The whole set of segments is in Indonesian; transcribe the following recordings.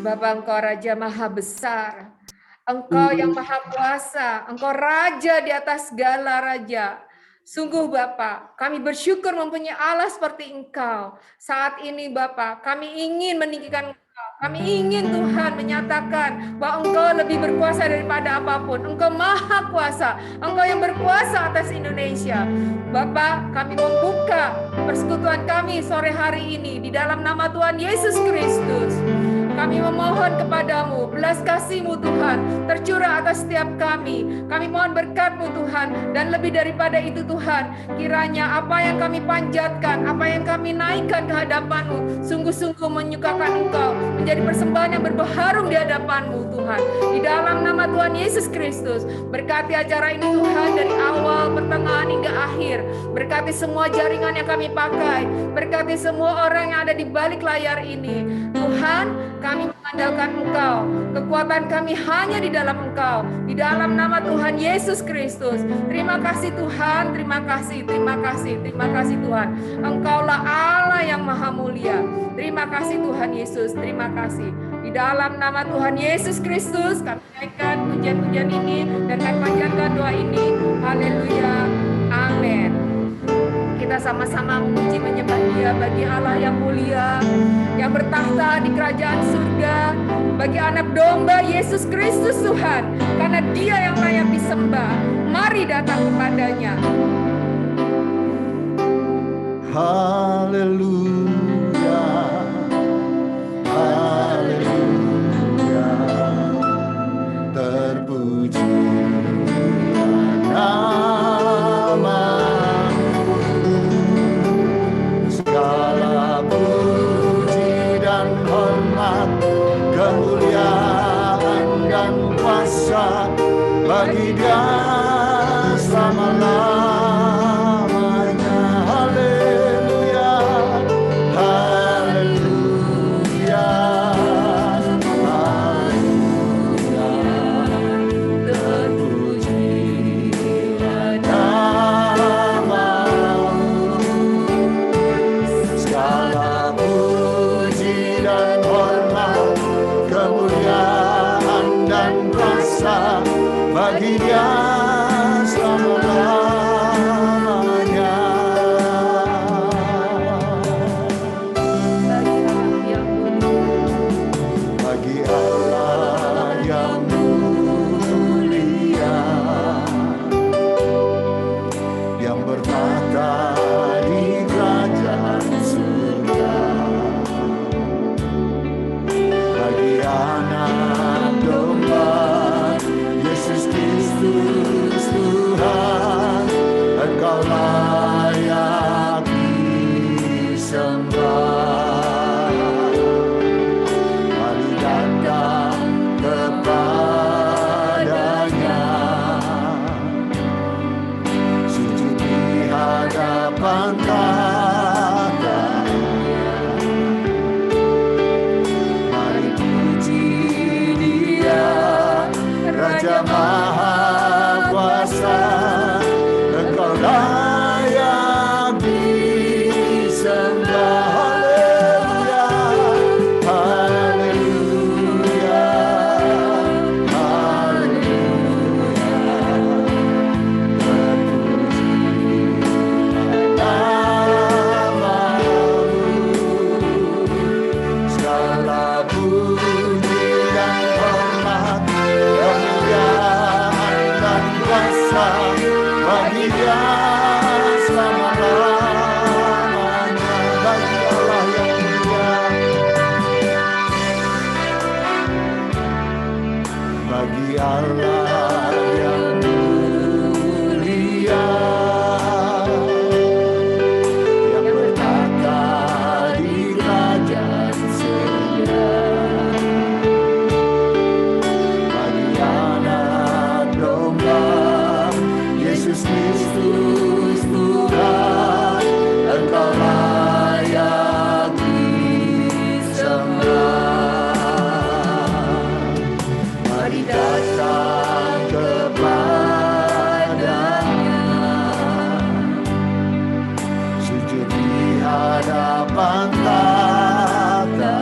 Bapa, Engkau Raja Maha Besar, Engkau yang Maha Kuasa, Engkau Raja di atas segala raja. Sungguh Bapa, kami bersyukur mempunyai Allah seperti Engkau. Saat ini Bapa, kami ingin meninggikan Engkau. Kami ingin Tuhan menyatakan bahwa Engkau lebih berkuasa daripada apapun. Engkau Maha Kuasa, Engkau yang berkuasa atas Indonesia. Bapa, kami membuka persekutuan kami sore hari ini di dalam nama Tuhan Yesus Kristus. Kami memohon kepadamu, belas kasih-Mu Tuhan, tercurah atas setiap kami. Kami mohon berkat-Mu Tuhan, dan lebih daripada itu Tuhan, kiranya apa yang kami panjatkan, apa yang kami naikkan ke hadapan-Mu, sungguh-sungguh menyukakan Engkau, menjadi persembahan yang berbaharum di hadapan-Mu Tuhan. Di dalam nama Tuhan Yesus Kristus, berkati acara ini Tuhan dari awal, pertengahan hingga akhir. Berkati semua jaringan yang kami pakai, berkati semua orang yang ada di balik layar ini. Tuhan, kami mengandalkan Engkau. Kekuatan kami hanya di dalam Engkau. Di dalam nama Tuhan Yesus Kristus. Terima kasih Tuhan, terima kasih, terima kasih, terima kasih Tuhan. Engkaulah Allah yang maha mulia. Terima kasih Tuhan Yesus, terima kasih. Di dalam nama Tuhan Yesus Kristus, kami naikkan pujian-pujian ini dan kami panjatkan doa ini. Haleluya, amin. Kita sama-sama memuji menyembah Dia bagi Allah yang mulia, yang bertakhta di kerajaan surga, bagi anak domba Yesus Kristus Tuhan, karena Dia yang layak disembah. Mari datang kepadanya. Haleluya, haleluya, terpuji nama. Segala puji dan hormat, kemuliaan dan kuasa bagi Dia selama-lamanya. Haleluya, haleluya, haleluya, terpujilah nama-Mu. Segala puji dan hormat, kemuliaan dan kuasa bagi Dia selama-lamanya. Bagi Allah yang mulia, yang bertahta di kerajaan surga, bagi anak domba Yesus Kristus Tuhan, Engkau layak disembah. Mari datang kepadanya, sujud di hadapan tahtanya. Mari puji Dia, Raja Maha Kuasa. Engkau layak disembah. Haleluya, haleluya, haleluya, terpujilah nama-Mu. Segala puji dan hormat, kemuliaan dan kuasa bagi Dia selama-lamanya. Bagi Allah yang mulia, bagi Allah yang mulia, yang bertahta di kerajaan surga, bagi anak domba Yesus Kristus Tuhan, Engkau layak disembah. Mari datang kepadanya, sujud di hadapan tahtanya.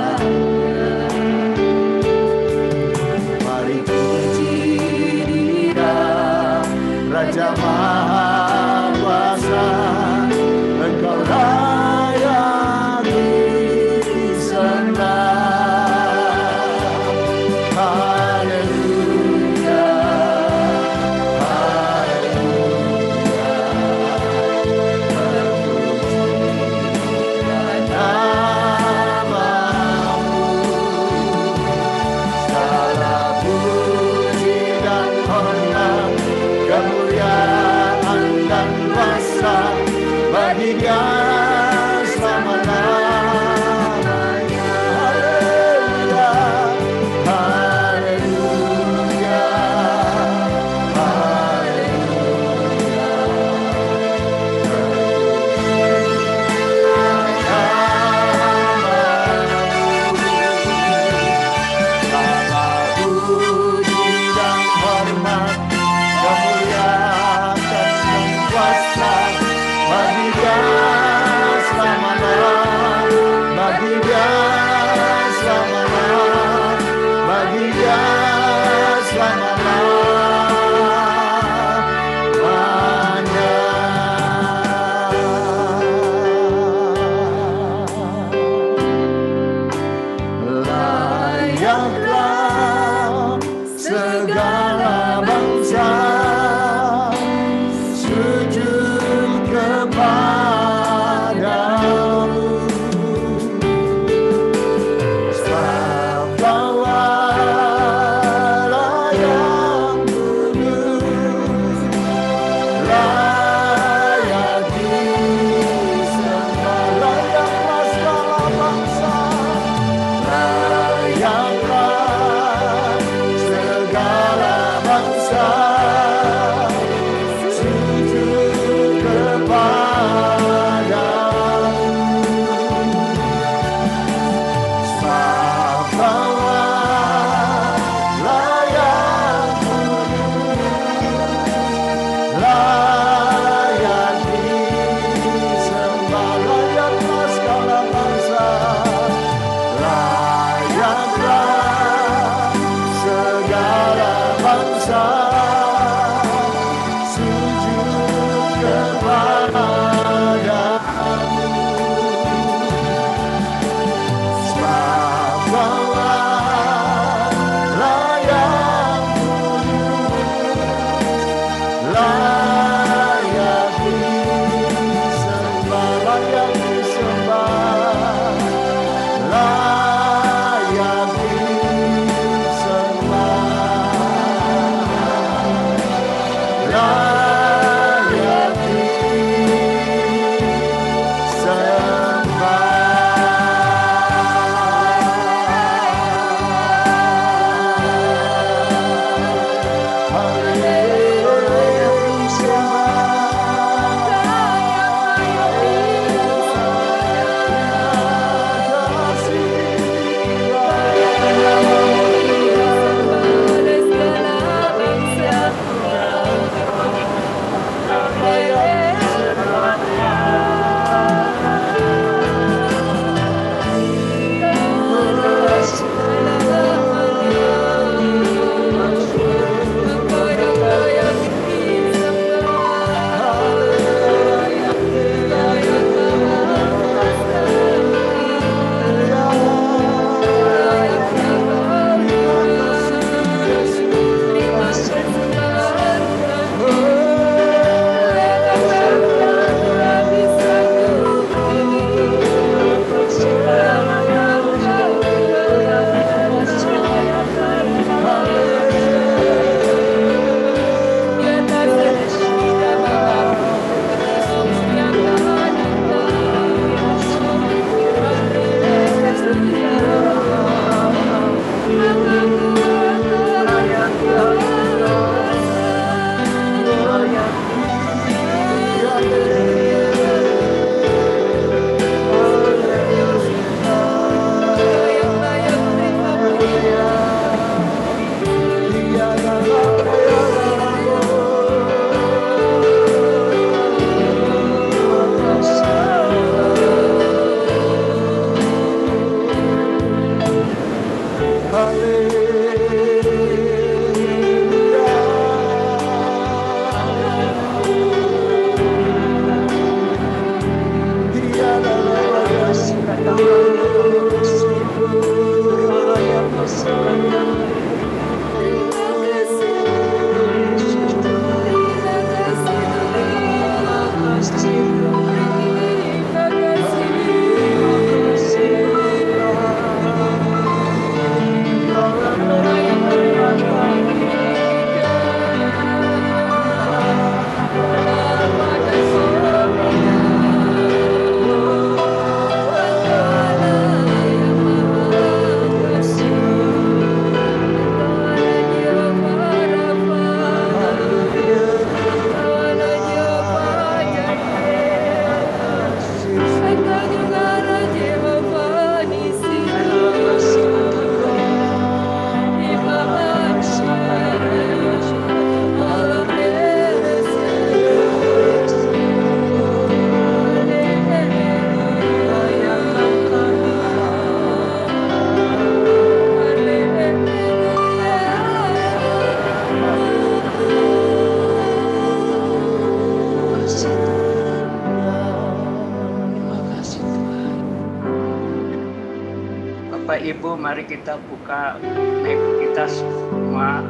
Bapak Ibu, mari kita buka mic kita semua.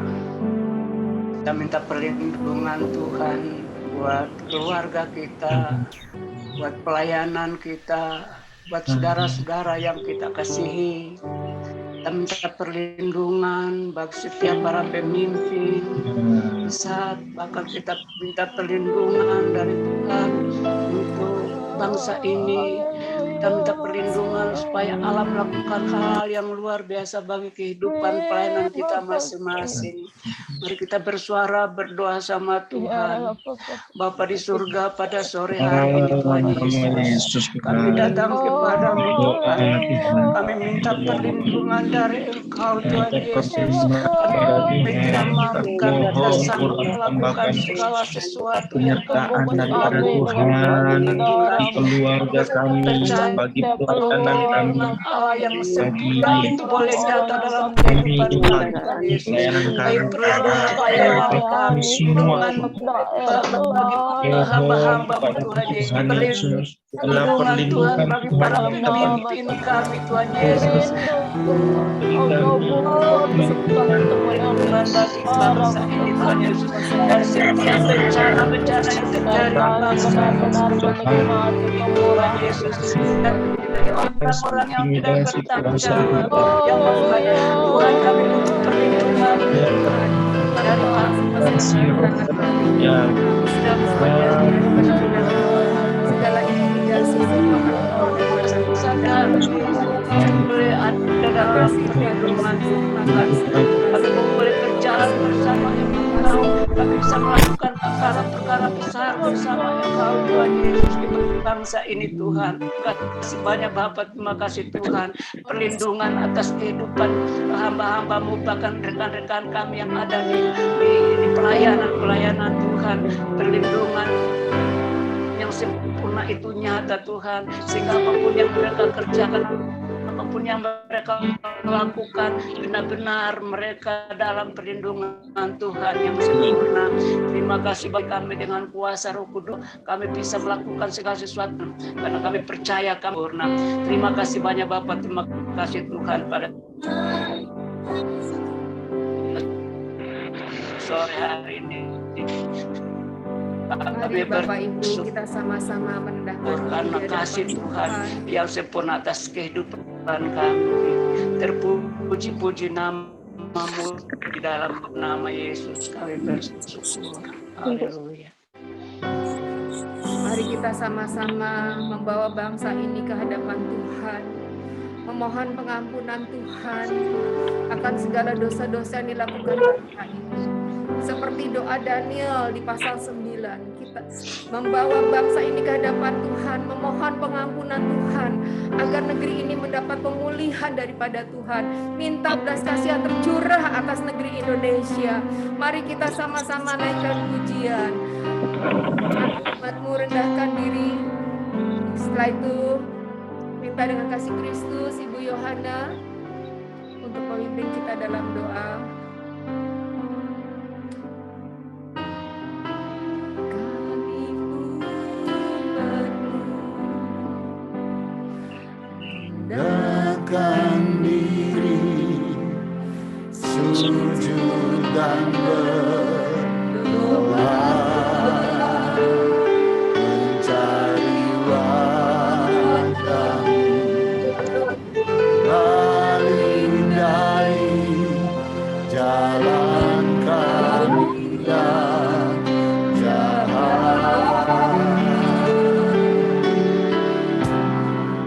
Kita minta perlindungan Tuhan buat keluarga kita, buat pelayanan kita, buat saudara-saudara yang kita kasihi. Kita minta perlindungan bagi setiap para pemimpin, saat bahkan kita minta perlindungan dari Tuhan untuk bangsa ini. Kita minta perlindungan supaya Allah melakukan hal yang luar biasa bagi kehidupan pelayanan kita masing-masing. Mari kita bersuara, berdoa sama Tuhan. Bapa di surga, pada sore hari ini Tuhan Yesus, kami datang kepadamu Tuhan. Kami minta perlindungan dari Engkau Tuhan Yesus. Kami tidak mampu, kami tidak sanggup melakukan segala sesuatu yang penyertaan daripada Tuhan di keluarga kami, bagi pelayanan kami, Allah yang sempurna itu boleh nyata dalam kehidupan kami Tuhan Yesus. Baik pelayanan kami semua bagi hamba-hamba Tuhan Yesus. Perlindungan Tuhan bagi para pemimpin kami Tuhan Yesus. Perlindungan bagi bangsa ini Tuhan Yesus. Dari setiap bencana yang terjadi bangsa Tuhan Yesus. Dan orang-orang yang tidak bertanggung jawab yang membayar Tuhan, kami butuh perlindungan dari segala boleh ada dalam perlindungan Tuhan. Kami boleh berjalan bersama Engkau. Kami bisa melakukan perkara-perkara besar bersama Engkau Tuhan Yesus di bangsa ini Tuhan. Terima kasih banyak Bapak, terima kasih Tuhan. Perlindungan atas kehidupan hamba-hambamu, bahkan rekan-rekan kami yang ada di pelayanan Tuhan. Perlindungan yang sempurna itu nyata Tuhan, sehingga apapun yang mereka kerjakan, apapun yang mereka lakukan, benar-benar mereka dalam perlindungan Tuhan yang sempurna. Terima kasih bagi kami, dengan kuasa Roh Kudus kami bisa melakukan segala sesuatu karena kami percaya kami sempurna. Terima kasih banyak Bapak, terima kasih Tuhan pada sore hari ini. Mari Bapak Ibu kita sama-sama merendahkan karena kasih Tuhan yang sempurna atas kehidupan kami. Terpuji-puji nama-Mu di dalam nama Yesus kami bersyukur. Haleluya. Mari kita sama-sama membawa bangsa ini ke hadapan Tuhan, memohon pengampunan Tuhan akan segala dosa-dosa yang dilakukan bangsa ini. Seperti doa Daniel di pasal 9, kita membawa bangsa ini ke hadapan Tuhan, memohon pengampunan Tuhan agar negeri ini mendapat pemulihan daripada Tuhan. Minta belas kasihan tercurah atas negeri Indonesia. Mari kita sama-sama naikkan pujian. Umatmu rendahkan diri. Setelah itu minta dengan kasih Kristus Ibu Yohana untuk memimpin kita dalam doa. Rendahkan diri, sujud dan berdoa, mencari wajah-Mu, balik dari jalan kami yang jahat.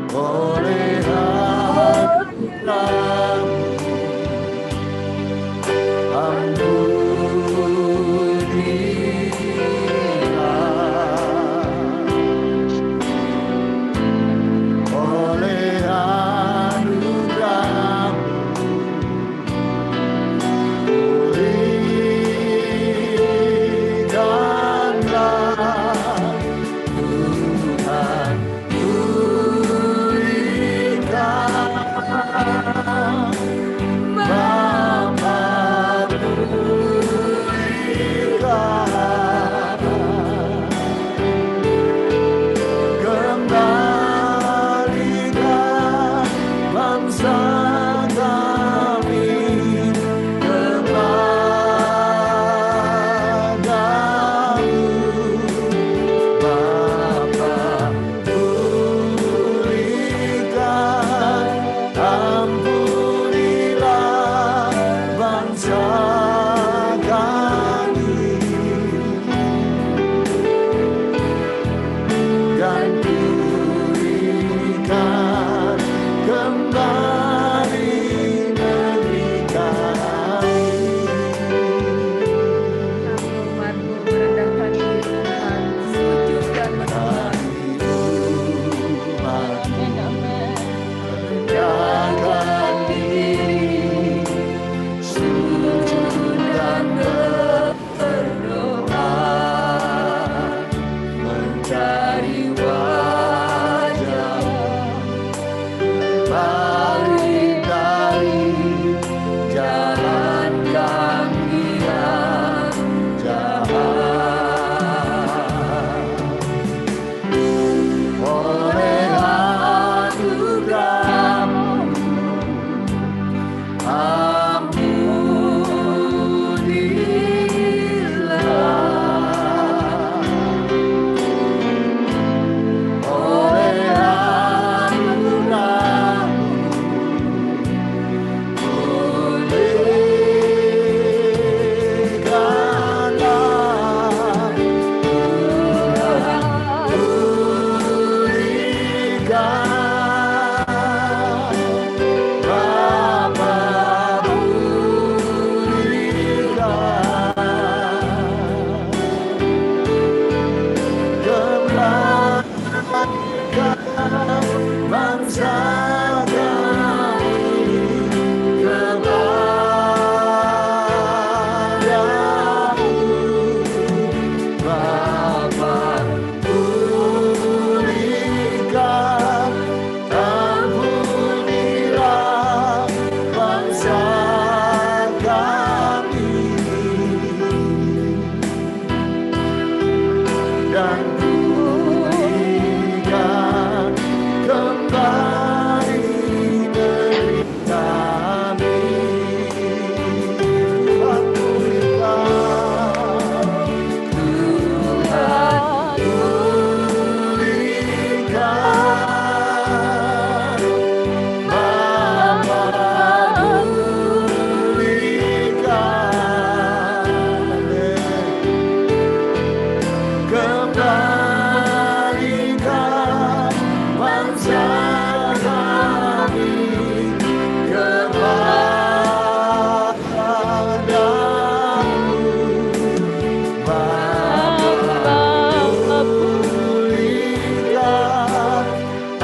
Oleh bangsa kami kepadamu, Bapa. Pulihkan, ampunilah bangsa kami, dan pulihkan kembali negeri kami. Tuhan pulihkan, Tuhan pulihkan, Bapa pulihkan, kembalikan bangsa kami kepadamu, Bapa. Pulihkan,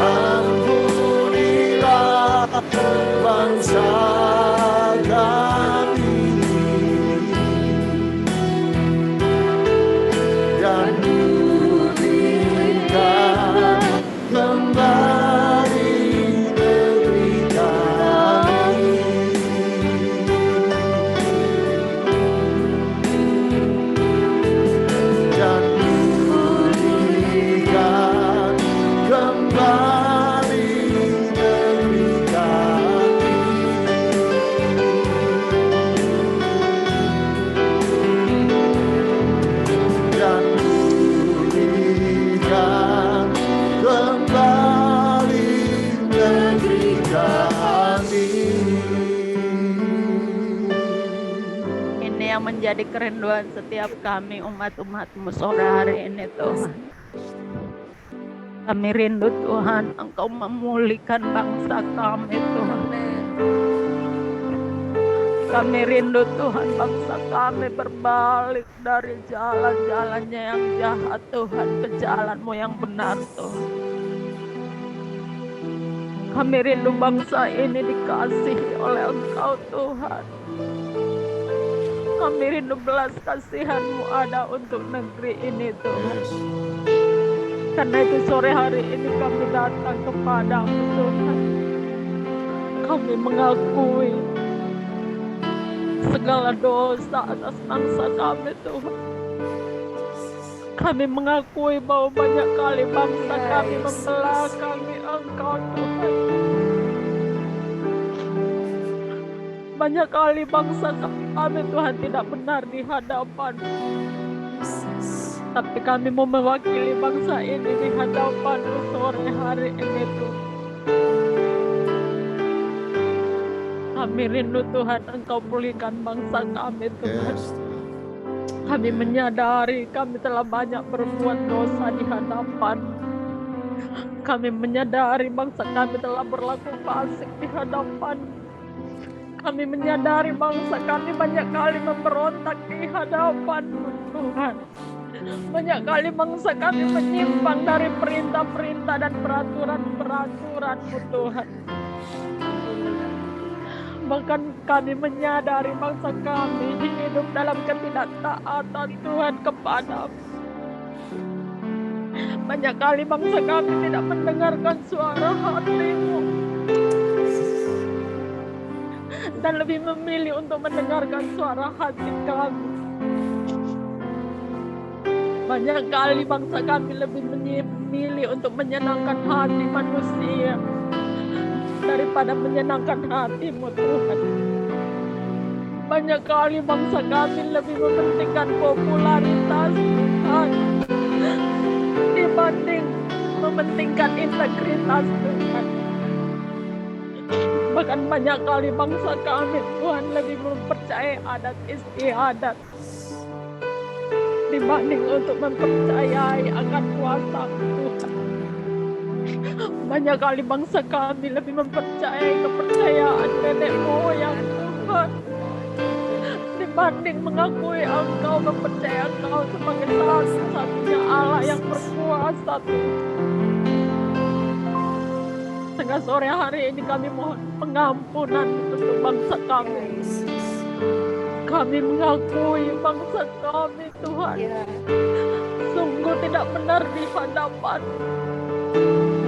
ampunilah bangsa kami, dan pulihkan kembali negeri kami, dan pulihkan kembali negeri kami, dan pulihkan kembali negeri kami. Ini yang menjadi kerinduan setiap kami umat-umat-Mu sore hari ini Tuhan. Kami rindu Tuhan, Engkau memulihkan bangsa kami Tuhan. Kami rindu Tuhan, bangsa kami berbalik dari jalan-jalannya yang jahat Tuhan ke jalan-Mu yang benar Tuhan. Kami rindu bangsa ini dikasihi oleh Engkau Tuhan. Kami rindu belas kasihan-Mu ada untuk negeri ini Tuhan. Karena itu sore hari ini kami datang kepadamu Tuhan. Kami mengakui segala dosa atas bangsa kami Tuhan. Kami mengakui bahwa banyak kali bangsa kami membelakangi Engkau Tuhan. Banyak kali bangsa kami Tuhan tidak benar di hadapan. Tapi kami mau mewakili bangsa ini di hadapan-Mu sore hari ini Tuhan. Kami rindu Tuhan, Engkau pulihkan bangsa kami Tuhan. Kami menyadari kami telah banyak berbuat dosa di hadapan. Kami menyadari bangsa kami telah berlaku fasik di hadapan. Kami menyadari bangsa kami banyak kali memberontak di hadapan-Mu Tuhan. Banyak kali bangsa kami menyimpang dari perintah-perintah dan peraturan-peraturan-Mu Tuhan. Bahkan kami menyadari bangsa kami hidup dalam ketidaktaatan Tuhan kepada-Mu. Banyak kali bangsa kami tidak mendengarkan suara hati-Mu dan lebih memilih untuk mendengarkan suara hati kami. Banyak kali bangsa kami lebih memilih untuk menyenangkan hati manusia daripada menyenangkan hati-Mu Tuhan. Banyak kali bangsa kami lebih mementingkan popularitas Tuhan dibanding mementingkan integritas Tuhan. Bahkan banyak kali bangsa kami Tuhan lebih mempercayai adat istiadat dibanding untuk mempercayai akan kuasa Tuhan. Banyak kali bangsa kami lebih mempercayai kepercayaan nenek moyang Tuhan dibanding mengakui Engkau, mempercayai Engkau sebagai satu-satunya Allah yang berkuasa Tuhan. Sehingga sore hari ini kami mohon pengampunan untuk bangsa kami. Kami mengakui bangsa kami, Tuhan, sungguh tidak benar di hadapan.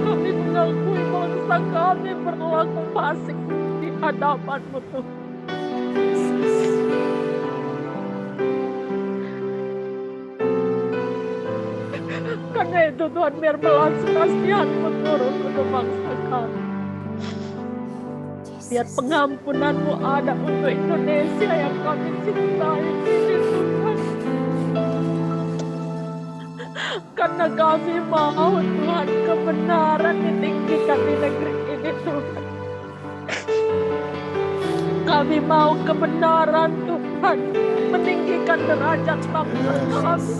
Kami mengakui bangsa kami berlaku fasik di hadapan-Mu, Tuhan. Karena itu Tuhan, biar belas kasihan-Mu turun untuk bangsa kami. Biar pengampunan-Mu ada untuk Indonesia yang kami cintai ini, Tuhan. Karena kami mau, Tuhan, kebenaran ditinggikan di negeri ini, Tuhan. Kami mau kebenaran, Tuhan, meninggikan derajat bangsa kami.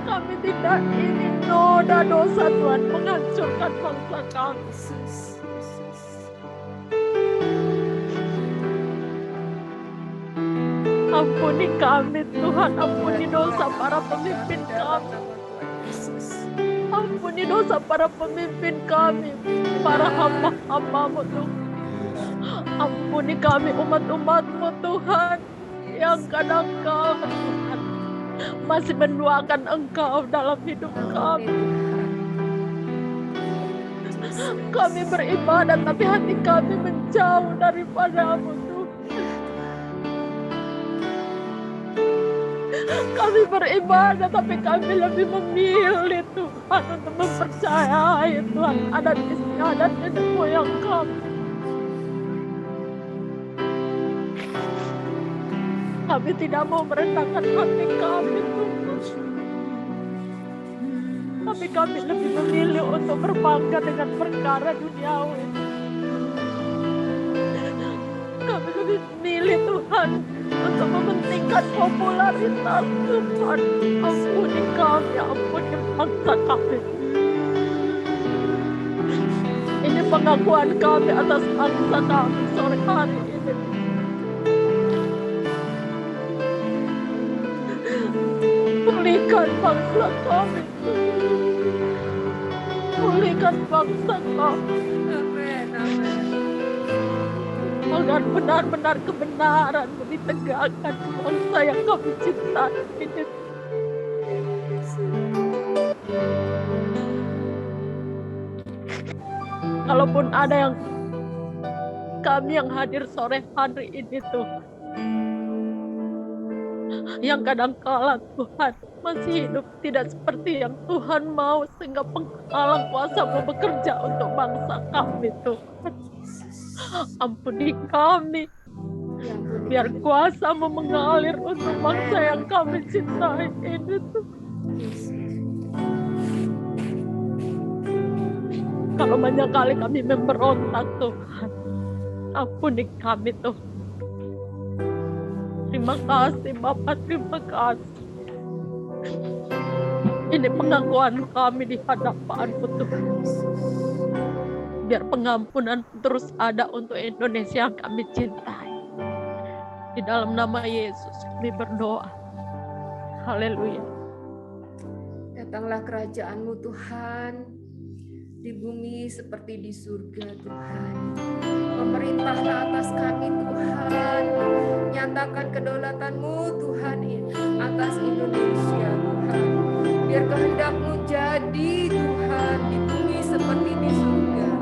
Kami tidak ingin noda dosa, Tuhan, menghancurkan bangsa kami. Ampuni kami, Tuhan, ampuni dosa para pemimpin kami. Ampuni dosa para pemimpin kami, para hamba-hamba-Mu, Tuhan. Ampuni kami umat-umat-Mu, Tuhan, yang kadang-kala, Tuhan, masih menduakan Engkau dalam hidup kami. Kami beribadat, tapi hati kami menjauh daripada-Mu, Tuhan. Kami beribadah, tapi kami lebih memilih, Tuhan, untuk mempercayai, Tuhan, adat istiadat nenek moyang kami. Kami tidak mau merendahkan hati kami, Tuhan. Tapi kami lebih memilih untuk berbangga dengan perkara duniawi. Kami lebih memilih, Tuhan, untuk mementingkan popularitas, Tuhan. Ampuni kami, ampuni bangsa kami. Ini pengakuan kami atas bangsa kami sore hari ini. Pulihkan bangsa kami, pulihkan bangsa kami. Amin, amin. Agar benar-benar kebenaran ditegakkan di bangsa yang kami cintai ini. Kalaupun ada yang kami yang hadir sore hari ini, Tuhan, yang kadang-kala, Tuhan, masih hidup tidak seperti yang Tuhan mau, sehingga penghalang kuasa-Mu bekerja untuk bangsa kami, Tuhan. Ampuni kami, biar kuasa-Mu mengalir untuk bangsa yang kami cintai ini, Tuhan. Kalau banyak kali kami memberontak, Tuhan, ampuni kami, Tuhan. Terima kasih, Bapak, terima kasih. Ini pengakuan kami di hadapan-Mu, Tuhan. Biar pengampunan terus ada untuk Indonesia yang kami cintai. Di dalam nama Yesus kami berdoa. Haleluya. Datanglah kerajaan-Mu, Tuhan, di bumi seperti di surga, Tuhan. Pemerintahlah atas kami, Tuhan. Nyatakan kedaulatan-Mu, Tuhan, atas Indonesia, Tuhan. Biar kehendak-Mu jadi, Tuhan, di bumi seperti di surga.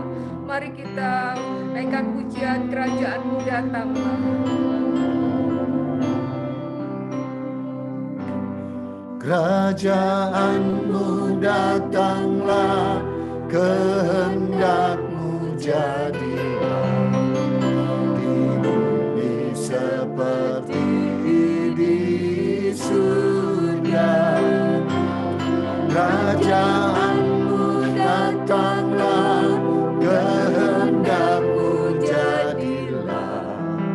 Mari kita naikkan pujian, kerajaan-Mu datanglah. Kerajaan-Mu datanglah, kehendak-Mu jadilah di bumi seperti di surga. Kerajaan-Mu datanglah, kehendak-Mu jadilah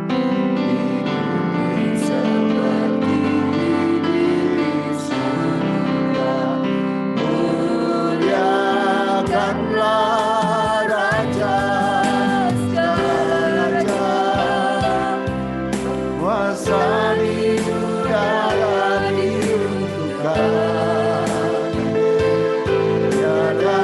di bumi seperti di surga. Muliakanlah Raja, Raja, kuasa di udara diuntukkan. Tiada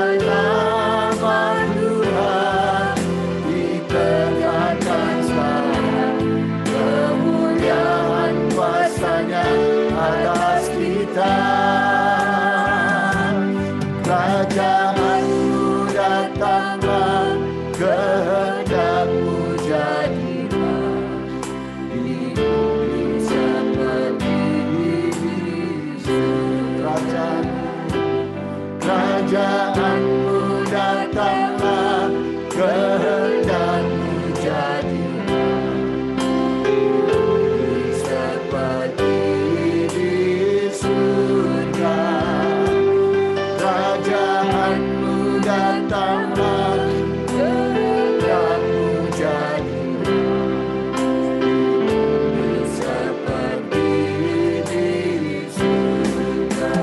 datanglah, kehendak-Mu jadilah di bumi seperti di surga. Kerajaan-Mu datanglah, kehendak-Mu jadilah seperti di surga. Kerajaan-Mu datanglah, kehendak-Mu jadilah seperti di surga.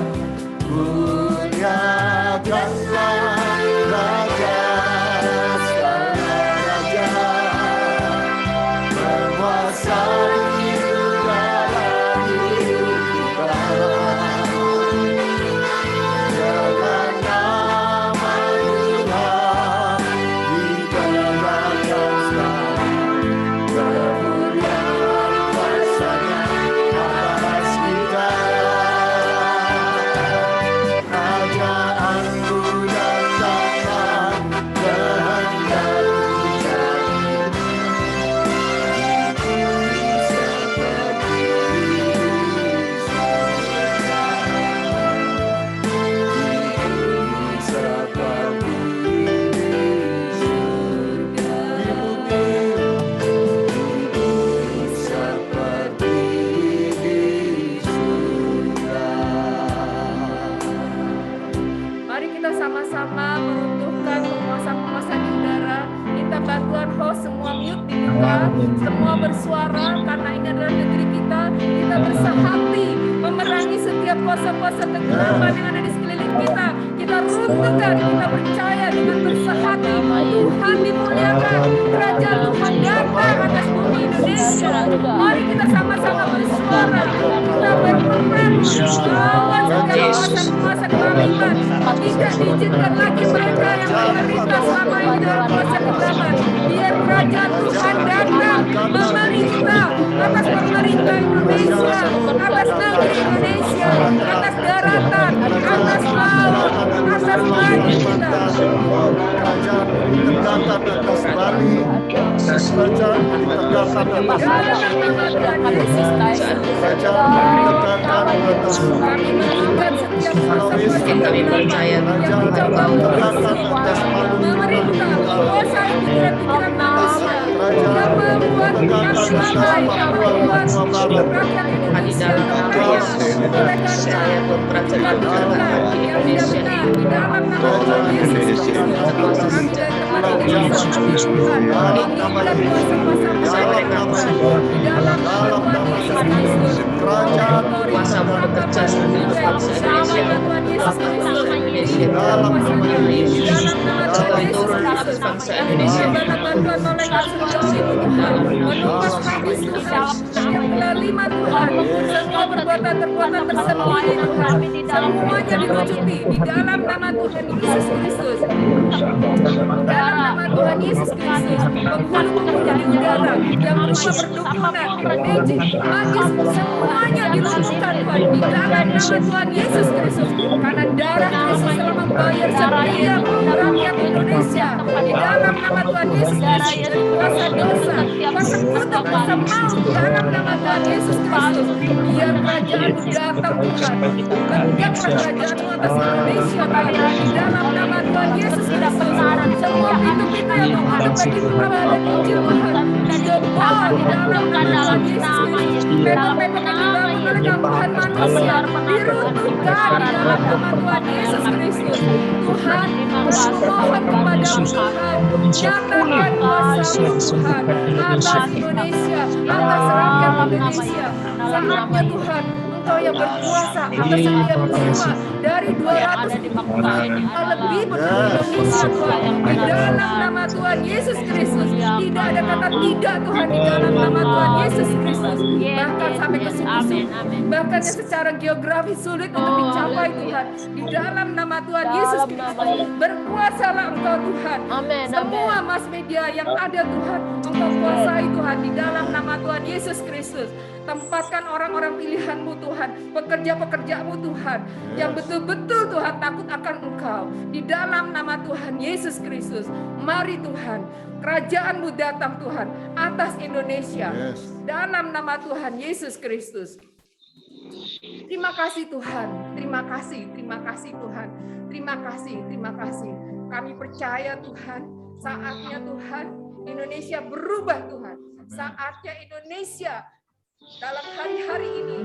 Muliakanlah Raja segala raja, menguasai segala kehidupan. Jangan nama Tuhan diperlakukan sekarang, kemuliaan kuasa-Nya atas kita. Kerajaan-Mu datanglah, kehendak-Mu jadilah seperti Mari kita sama-sama meruntuhkan penguasa-penguasa di udara. Minta bantuan host, semua mute dibuka, semua bersuara, karena ini adalah negeri kita. Kita bersahati memerangi setiap kuasa-kuasa kegelapan yang ada di sekeliling kita. Kita runtuhkan, kita percaya dengan bersahati. Tuhan dimuliakan, kerajaan Tuhan datang atas bumi Indonesia. Mari kita sama-sama bersuara, kita berperang melawan segala kuasa-kuasa kezaliman. Tidak diizinkan lagi mereka yang memerintah selama ini dalam kuasa kegelapan. Biar kerajaan Tuhan datang memerintah atas pemerintah Indonesia, atas negeri Indonesia, atas daratan, atas laut, atas langit kita. kerajaan ditegakkan atas Bali, kerajaan ditegakkan atas Dalam nama Tuhan Yesus Kristus, kerajaan ditegakkan atas kami menangkan setiap kuasa-kuasa Kami kegelapan yang mencoba ditegakkan atas memerintah, menguasai pikiran-pikiran manusia, yang membuat kami lalai, yang membuat rakyat Indonesia terbuai oleh karena pikiran-pikiran yang tidak benar. Di dalam nama Tuhan Yesus Kristus, kami dari tempat ini bersama Tuhan, mengikat kuasa-kuasa mereka di dalam nama Tuhan Yesus Kristus. kuasa bekerja Tuhan Yesus Kristus, di dalam nama Tuhan Yesus Kristus, bangsa Indonesia, bantuan malaikat surgawi Tuhan, menumpas habis Tuhan, setiap kelima Tuhan, semua perbuatan-perbuatan tersembunyi Tuhan, semuanya dilucuti di dalam nama Tuhan Yesus Kristus. Dalam nama Tuhan Yesus Kristus, penghulu-penghulu di udara yang berupa perdukunan, magic, magis, semuanya dilumpuhkan Tuhan di dalam nama Tuhan Yesus Kristus. Karena darah Kristus telah membayar setiap rakyat Indonesia di dalam nama Tuhan Yesus Kristus dari kuasa dosa, kuasa kutuk, kuasa maut dalam nama Tuhan Yesus Kristus. Biar kerajaan datang Tuhan, tegaklah kerajaan atas Indonesia Tuhan di dalam nama Tuhan Yesus Kristus. Semua pintu-pintu yang menghadap bagi pembawa dan Injil Tuhan dijebol di dalam nama Tuhan Yesus Kristus. Peta-peta yang dibangun oleh gangguan manusia diruntuhkan di dalam nama Tuhan Yesus Kristus. Tuhan, bermohon kepada Tuhan, nyatakan kuasa Tuhan atas Indonesia, atas rakyat Indonesia. Saatnya Tuhan, Engkau yang berkuasa atas setiap jiwa dari 200 lebih penduduk Indonesia Tuhan. Di dalam nama Tuhan Yesus Kristus, tidak ada kata tidak Tuhan di dalam nama Tuhan Yesus Kristus. Bahkan sampai ke suku-suku, bahkan yang secara geografi sulit untuk dicapai Tuhan. Di dalam nama Tuhan Yesus Kristus, berkuasalah Engkau Tuhan. Semua mass media yang ada Tuhan, Engkau kuasai Tuhan di dalam nama Tuhan Yesus Kristus. Tempatkan orang-orang pilihan-Mu Tuhan, pekerja-pekerja-Mu Tuhan, yang betul-betul Tuhan takut akan Engkau. Di dalam nama Tuhan Yesus Kristus, mari Tuhan, kerajaan-Mu datang Tuhan atas Indonesia. Dalam nama Tuhan Yesus Kristus. Terima kasih Tuhan, terima kasih Tuhan, terima kasih. Kami percaya Tuhan, saatnya Tuhan, Indonesia berubah Tuhan. Saatnya Indonesia dalam hari-hari ini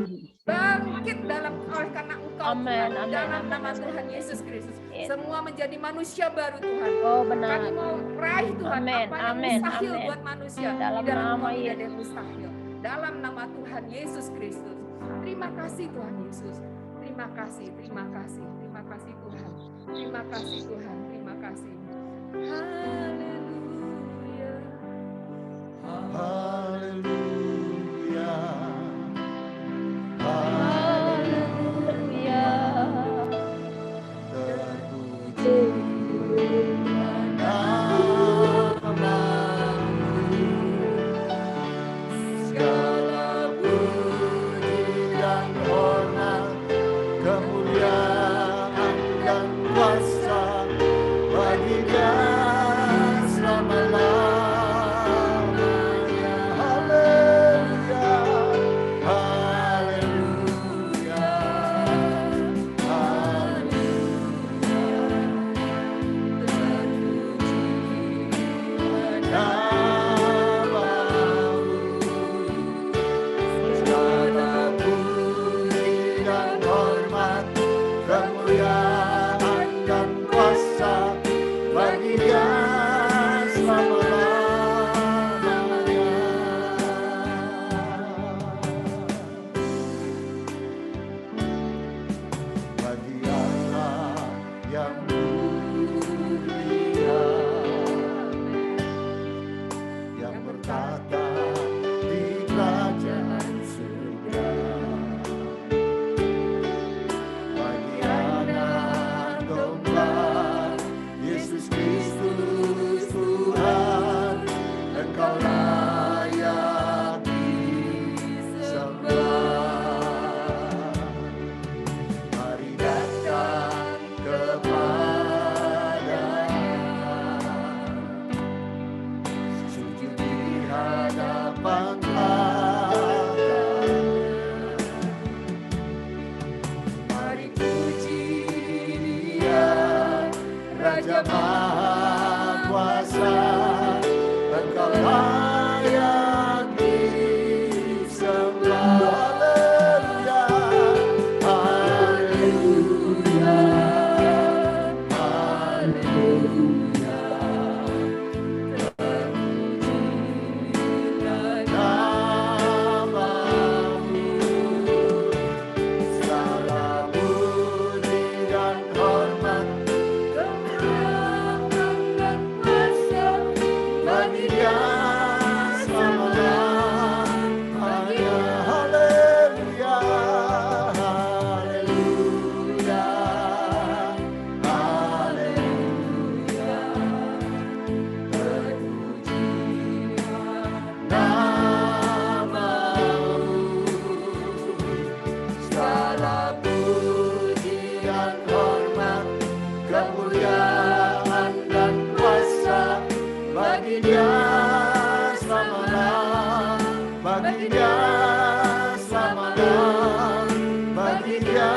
bangkit oleh karena Engkau Tuhan, dalam nama Tuhan Yesus Kristus. Semua menjadi manusia baru Tuhan. Kami mau raih Tuhan apa yang mustahil buat manusia. Di dalam Engkau tidak ada yang mustahil. Dalam nama Tuhan Yesus Kristus. Terima kasih Tuhan Yesus. Terima kasih Tuhan. Terima kasih Tuhan. Terima kasih. Haleluya. Haleluya. Haleluya. Terpuji segala puji dan hormat, kemuliaan dan kuasa bagi Dia selama-lamanya. Haleluya, haleluya, segala puji dan hormat, kemuliaan dan kuasa bagi Dia selama-lamanya. Bagi Allah yang mulia, yang bertata di kerajaan surga, bagi anak domba Yesus Kristus Tuhan, Engkau layak disembah. Mari datang kepada-Nya, sujud di hadapan tahtanya. Mari puji Dia, Raja Maha Kuasa, Engkau layak disembah. Haleluya, haleluya, haleluya. Terpujilah nama-Mu, segala puji dan hormat, kemuliaan dan kuasa bagi Dia selama-lamanya. Haleluya, haleluya, haleluya. Terpujilah nama-Mu, segala puji dan hormat, kemuliaan dan kuasa bagi Dia selama-lamanya. Bagi Dia selama-lamanya. Bagi Dia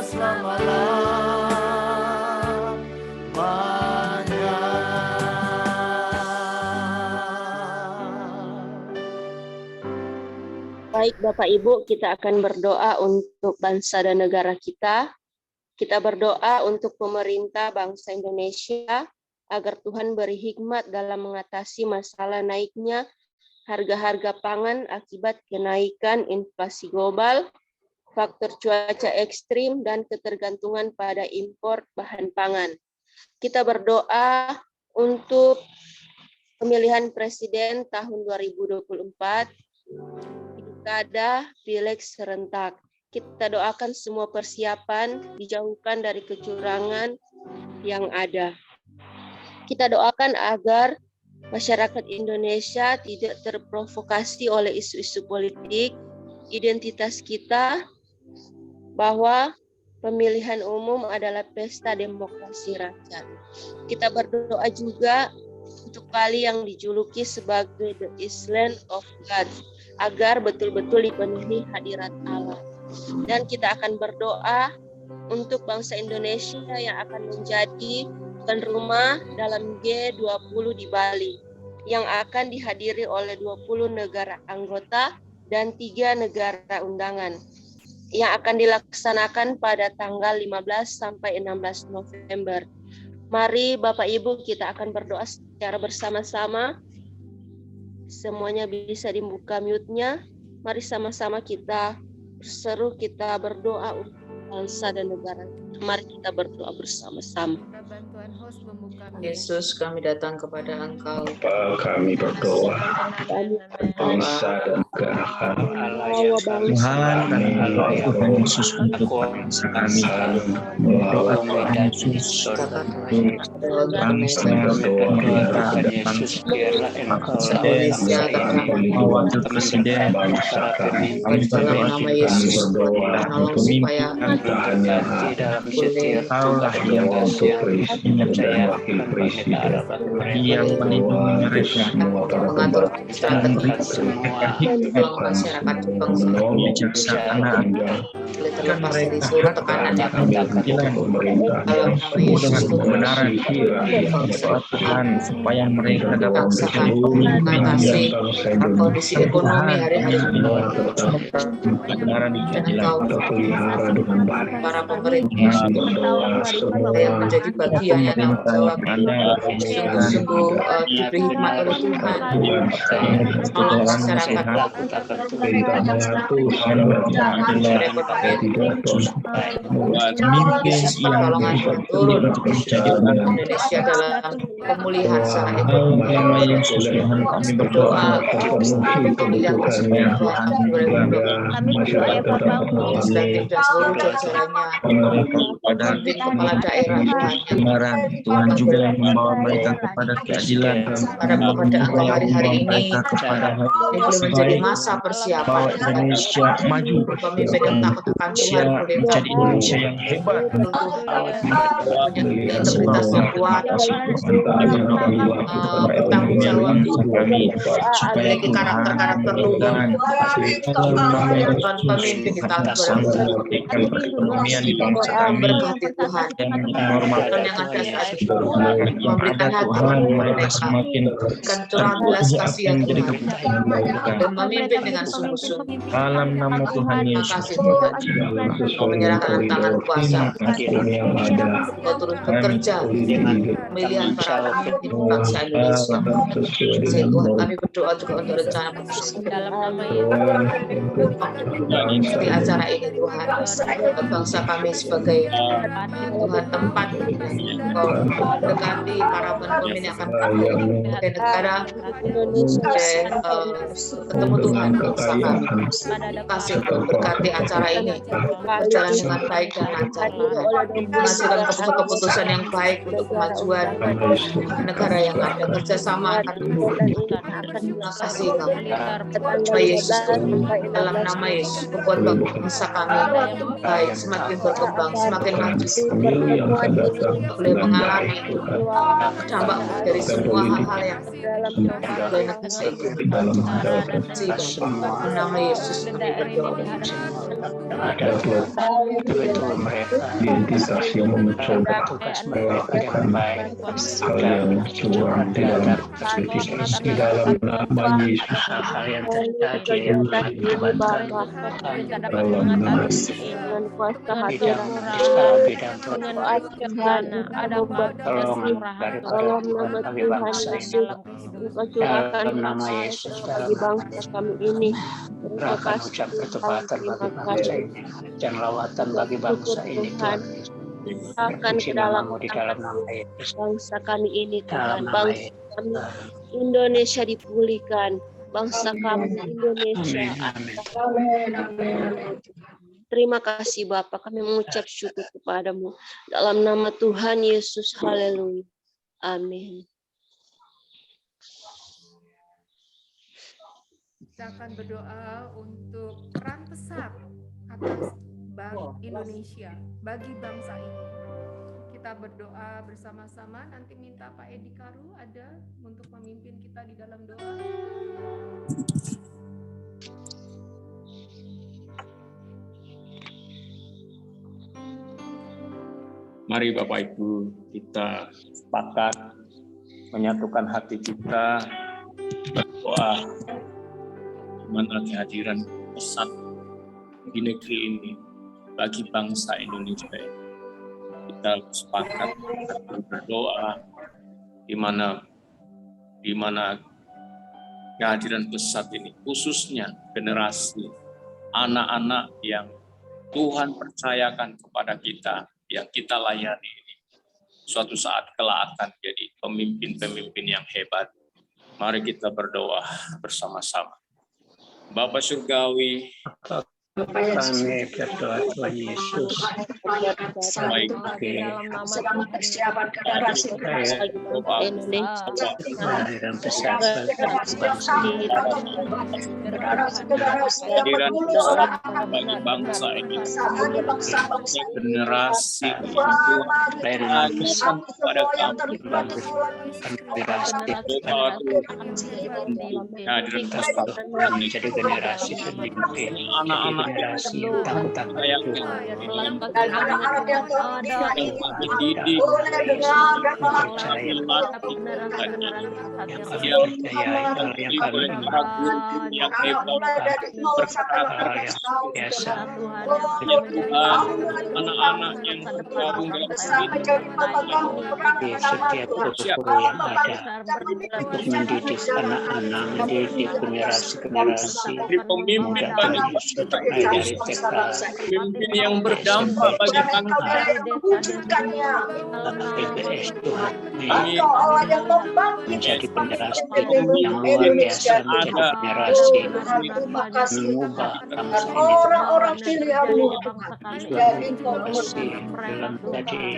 selama-lamanya. Baik Bapak Ibu, kita akan berdoa untuk bangsa dan negara kita. Kita berdoa untuk pemerintah bangsa Indonesia agar Tuhan beri hikmat dalam mengatasi masalah naiknya harga-harga pangan akibat kenaikan inflasi global, faktor cuaca ekstrim, dan ketergantungan pada impor bahan pangan. Kita berdoa untuk pemilihan presiden tahun 2024, pilkada, pileg serentak. Kita doakan semua persiapan dijauhkan dari kecurangan yang ada. Kita doakan agar masyarakat Indonesia tidak terprovokasi oleh isu-isu politik identitas kita bahwa pemilihan umum adalah pesta demokrasi rakyat. Kita berdoa juga untuk Bali yang dijuluki sebagai the Island of God, agar betul-betul dipenuhi hadirat Allah. Dan kita akan berdoa untuk bangsa Indonesia yang akan menjadi tuan rumah dalam G20 di Bali, yang akan dihadiri oleh 20 negara anggota dan 3 negara undangan, yang akan dilaksanakan pada tanggal 15 sampai 16 November. Mari Bapak Ibu kita akan berdoa secara bersama-sama. Semuanya bisa dibuka mute-nya. Mari sama-sama kita berseru, kita berdoa untuk bangsa dan negara. Mari kita berdoa bersama-sama. Bantuan host membuka. Yesus, kami datang kepada Engkau. Kami berdoa bangsa dan negara kami. Tuhan, kami berdoa Tuhan Yesus untuk bangsa kami. Berdoa Tuhan Yesus bangsa pemerintah dan bangsa Indonesia, wakil presiden bangsa kami. Kami berdoa nama Yesus, tolong supaya Taulah yang untuk presiden dan wakil presiden yang melindungi mereka mengatur dan masyarakat bangsa bijaksanaan terlepas dari seluruh tekanan yang keadilan dengan kebenaran. Berdoa Tuhan supaya mereka dapat mengatasi kondisi ekonomi hari-hari kebenaran di keadilan para pemerintah yang menjadi bagian yang tanggung jawab sungguh-sungguh diberi hikmat oleh Tuhan. Tolong masyarakat Yesus pertolongan turun Indonesia dalam pemulihan secara ekonomi. Kami berdoa Pemilihan presiden legislatif dan seluruh jajarannya, pemimpin kepala daerah Tuhan, Tuhan juga yang membawa mereka kepada keadilan, kepada Engkau hari-hari ini boleh menjadi masa persiapan Indonesia maju, pemimpin yang takut akan Tuhan boleh menjadi Indonesia yang hebat, integritas yang kuat, bertanggung jawab, memiliki karakter-karakter luhur, pemimpin di tahun 2020 perekonomian di bangsa kami berkati Tuhan yang normal dan yang ada saat ini yang ada Tuhan mereka semakin akan curahan belas kasihan menjadi Tuhan kebutuhan mereka dan memimpin dengan sungguh-sungguh. dalam nama Tuhan Terima Yesus. kasih Tuhan, menyerahkan tangan kuasa, Kau terus bekerja pemilihan para pemimpin bangsa Indonesia. Tuhan, kami berdoa juga untuk rencana Dalam nama Yesus. di acara ini Tuhan, bangsa kami sebagai Tuhan tempat Kau dekati para pemimpin yang akan dari negara ketemu Tuhan bangsa kami. Kasih Tuhan berkati acara ini berjalan dengan baik dan lancar Tuhan. Menghasilkan keputusan yang baik untuk kemajuan negara yang ada, kerjasama antar terima kasih Tuhan Yesus, dalam nama Yesus membuat bangsa kami baik, semakin berkembang, semakin maju, boleh mengalami dampak dari semua hal-hal yang boleh kasih dalam nama Yesus kami berdoa. Identitas yang mencoba melakukan hal yang curang tidak di dalam nama Yesus. hal yang terjadi Dalam nama Yesus. Dengan kuasa hati bidang Tuhan Ada pertolongan dalam nama bagi Tuhan bangsa Yesus, ini. Engkau curahkan Dalam nama Yesus, bagi bangsa kami ini. Terima Rahkan kasih ucap Tuhan, ketepatan terima bagi bangsa kasih. ini dan lawatan bagi bangsa ini Tuhan Yesus. Akan Berfungsi ke dalam namamu di dalam nama Yesus. bangsa kami ini Dalam Tuhan, nama bangsa Yesus. kami Indonesia dipulihkan, bangsa kami Indonesia. Terima kasih Bapa, kami mengucap syukur kepadamu dalam nama Tuhan Yesus. Haleluya. Amin. kita akan berdoa untuk peran besar atas Bank Indonesia bagi bangsa ini. Kita berdoa bersama-sama, nanti minta Pak Edi Karu ada untuk memimpin kita di dalam doa. Mari Bapak Ibu, kita sepakat menyatukan hati kita berdoa di mana kehadiran besar di negeri ini bagi bangsa Indonesia. Kita sepakat berdoa di mana kehadiran besar ini, khususnya generasi anak-anak yang Tuhan percayakan kepada kita, yang kita layani ini, suatu saat kelak akan jadi pemimpin-pemimpin yang hebat. Mari kita berdoa bersama-sama. Bapa Surgawi, Kami berdoa Tuhan Yesus. baik sedang persiapan generasi Kehadiran besar bagi bangsa kehadiran besar bagi bangsa ini, generasi Tuhan berikan kepada kami. Kehadiran besar menjadi generasi pemimpin, anak-anak generasi yang takut yang dan anak-anak yang mendidik, percaya yang kami yang hebat, hal yang biasa anak-anak yang bergabung di setiap guru yang ada untuk mendidik anak-anak, mendidik generasi-generasi dari pemimpin bagi dari TK, pemimpin yang berdampak bagi bangsa. PBS Tuhan Kami menjadi generasi yang luar biasa, menjadi generasi mengubah bangsa ini. orang-orang pilihan-Mu Kasih dalam tadi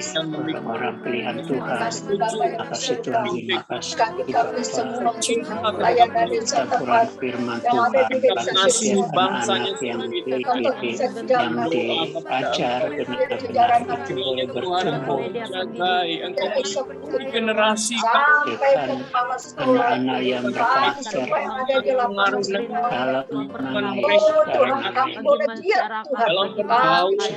orang pilihan Tuhan. Makasih Tuhan, terima kasih kita Quran firman Tuhan, setiap anak-anak yang dididik, yang diajar benar-benar itu boleh bertumbuh. jagai Engkau di generasi Bukan anak-anak yang berkarakter dalam menangis dalam pergaulan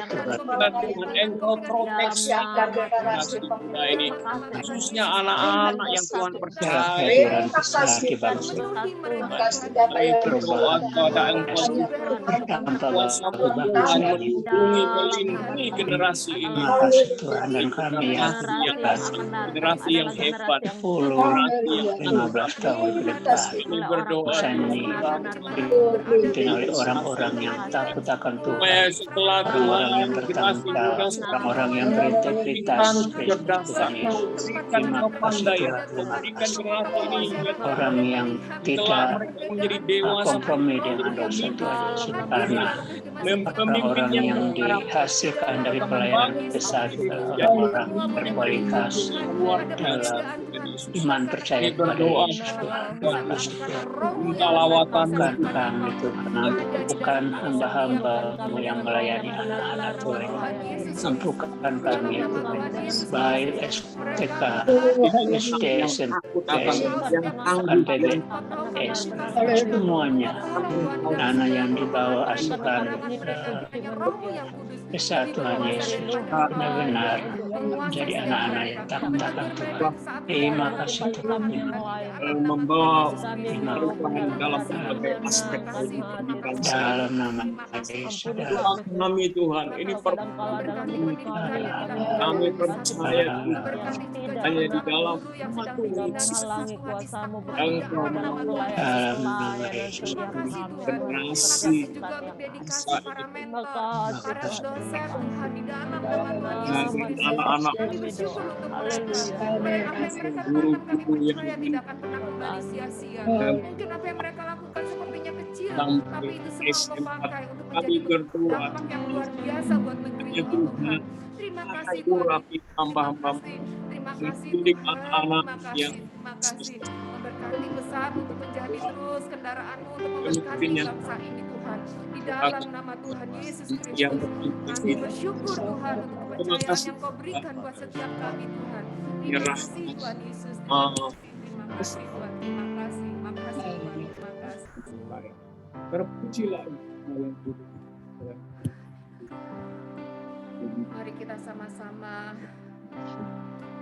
Tuhan, Engkau proteksi generasi kita ini, khususnya anak-anak yang Tuhan percaya. kehadiran besar di bangsa. Kami berdoa kepada Engkau kuasa Tuhan melindungi, melindungi generasi ini. Makasih Tuhan, dan kami yang Generasi yang hebat, 10, 15 tahun ke depan kami berdoa bangsa ini dipimpin oleh orang-orang yang takut akan Tuhan, supaya setelah orang-orang yang Tuhan bertanggung jawab, orang-orang yang berintegritas. Tuhan Yesus, terima kasih Tuhan, terima berikan kasih. generasi ini Orang yang setelah tidak mereka menjadi dewasa, kompromi dengan dosa Tuhan Yesus, karena pemimpin orang yang yang dihasilkan dari pelayanan besar adalah orang berkualitas dalam iman percaya kepada Yesus Tuhan. Terima kasih Tuhan. minta lawatan Bukan kami Tuhan, bukan hamba-hambamu yang melayani anak-anak Tuhan. Ampukan kami Tuhan, baik STK, SD, SMP, bahkan PBS, semuanya anak yang dibawa asuhan besar Tuhan Yesus, benar-benar menjadi anak-anak yang takut akan Tuhan. Terima kasih Tuhan. membawa perubahan dalam berbagai aspek kehidupan Dalam nama Yesus, kami Tuhan, ini perbuatan kami percaya hanya di dalam nama Tuhan Yesus Engkau dalam nama Yesus, generasi anak-anak guru-guru yang tidak akan pernah kembali sia-sia. Mungkin apa yang mereka lakukan sepertinya kecil, tapi itu semua memakai untuk kami menjadi berdoa dampak yang luar biasa buat negeri ini, Tuhan. Terima kasih Tuhan, Tuhan. rapi hamba-hamba Terima kasih mendidik Tuhan. anak-anak Terima yang kasih. Terima kasih. memberkati pesawat untuk menjadi terus kendaraan-Mu untuk memberkati bangsa ini Tuhan. Di dalam nama Tuhan Yesus Kristus, kami bersyukur Tuhan untuk kepercayaan yang Kau berikan buat setiap kami Tuhan. Terima kasih Tuhan Yesus. Terima kasih Tuhan. Terima kasih. Makasih Tuhan. Terima kasih. Terpujilah. Mari kita sama-sama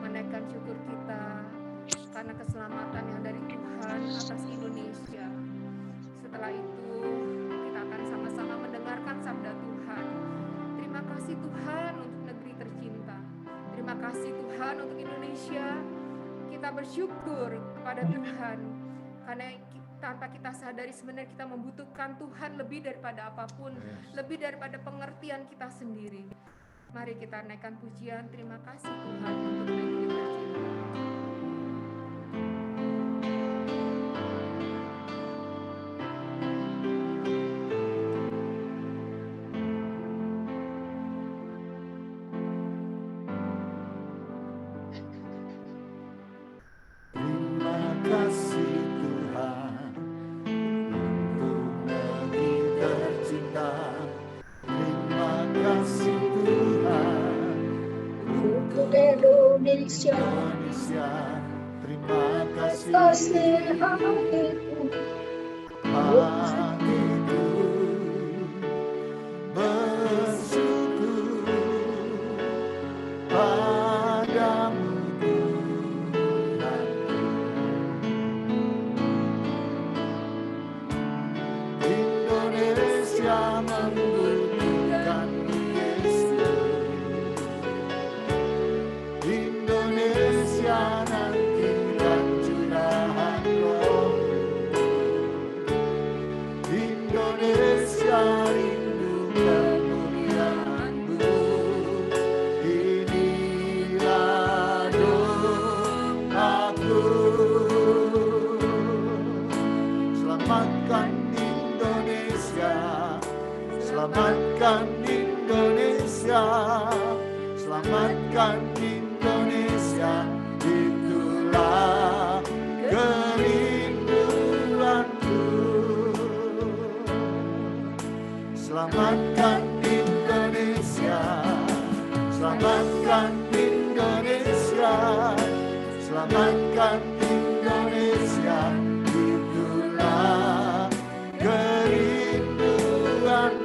menaikkan syukur kita karena keselamatan yang dari Tuhan atas Indonesia. Setelah itu kita akan sama-sama mendengarkan sabda Tuhan. Terima kasih Tuhan untuk negeri tercinta. Terima kasih Tuhan untuk Indonesia. Kita bersyukur kepada Tuhan karena tanpa kita sadari sebenarnya kita membutuhkan Tuhan lebih daripada apapun, lebih daripada pengertian kita sendiri. Mari kita naikkan pujian. Terima kasih Tuhan untuk negeri tercinta. Indonesia, terima kasih hatiku bersyukur padamu Tuhan. Indonesia membutuhkan Indonesia nantikan curahan Roh. Indonesia rindu kemuliaan-Mu. Inilah doaku. Selamatkan Indonesia, selamatkan Indonesia, selamatkan Indonesia, itulah kerinduanku. Selamatkan Indonesia, selamatkan Indonesia, selamatkan Indonesia, itulah kerinduanku.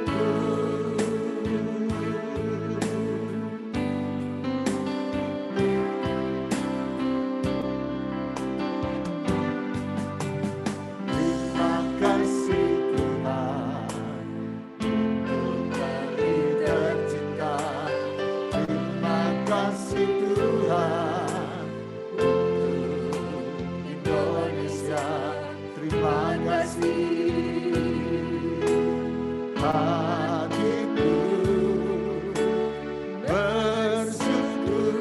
Hatiku bersyukur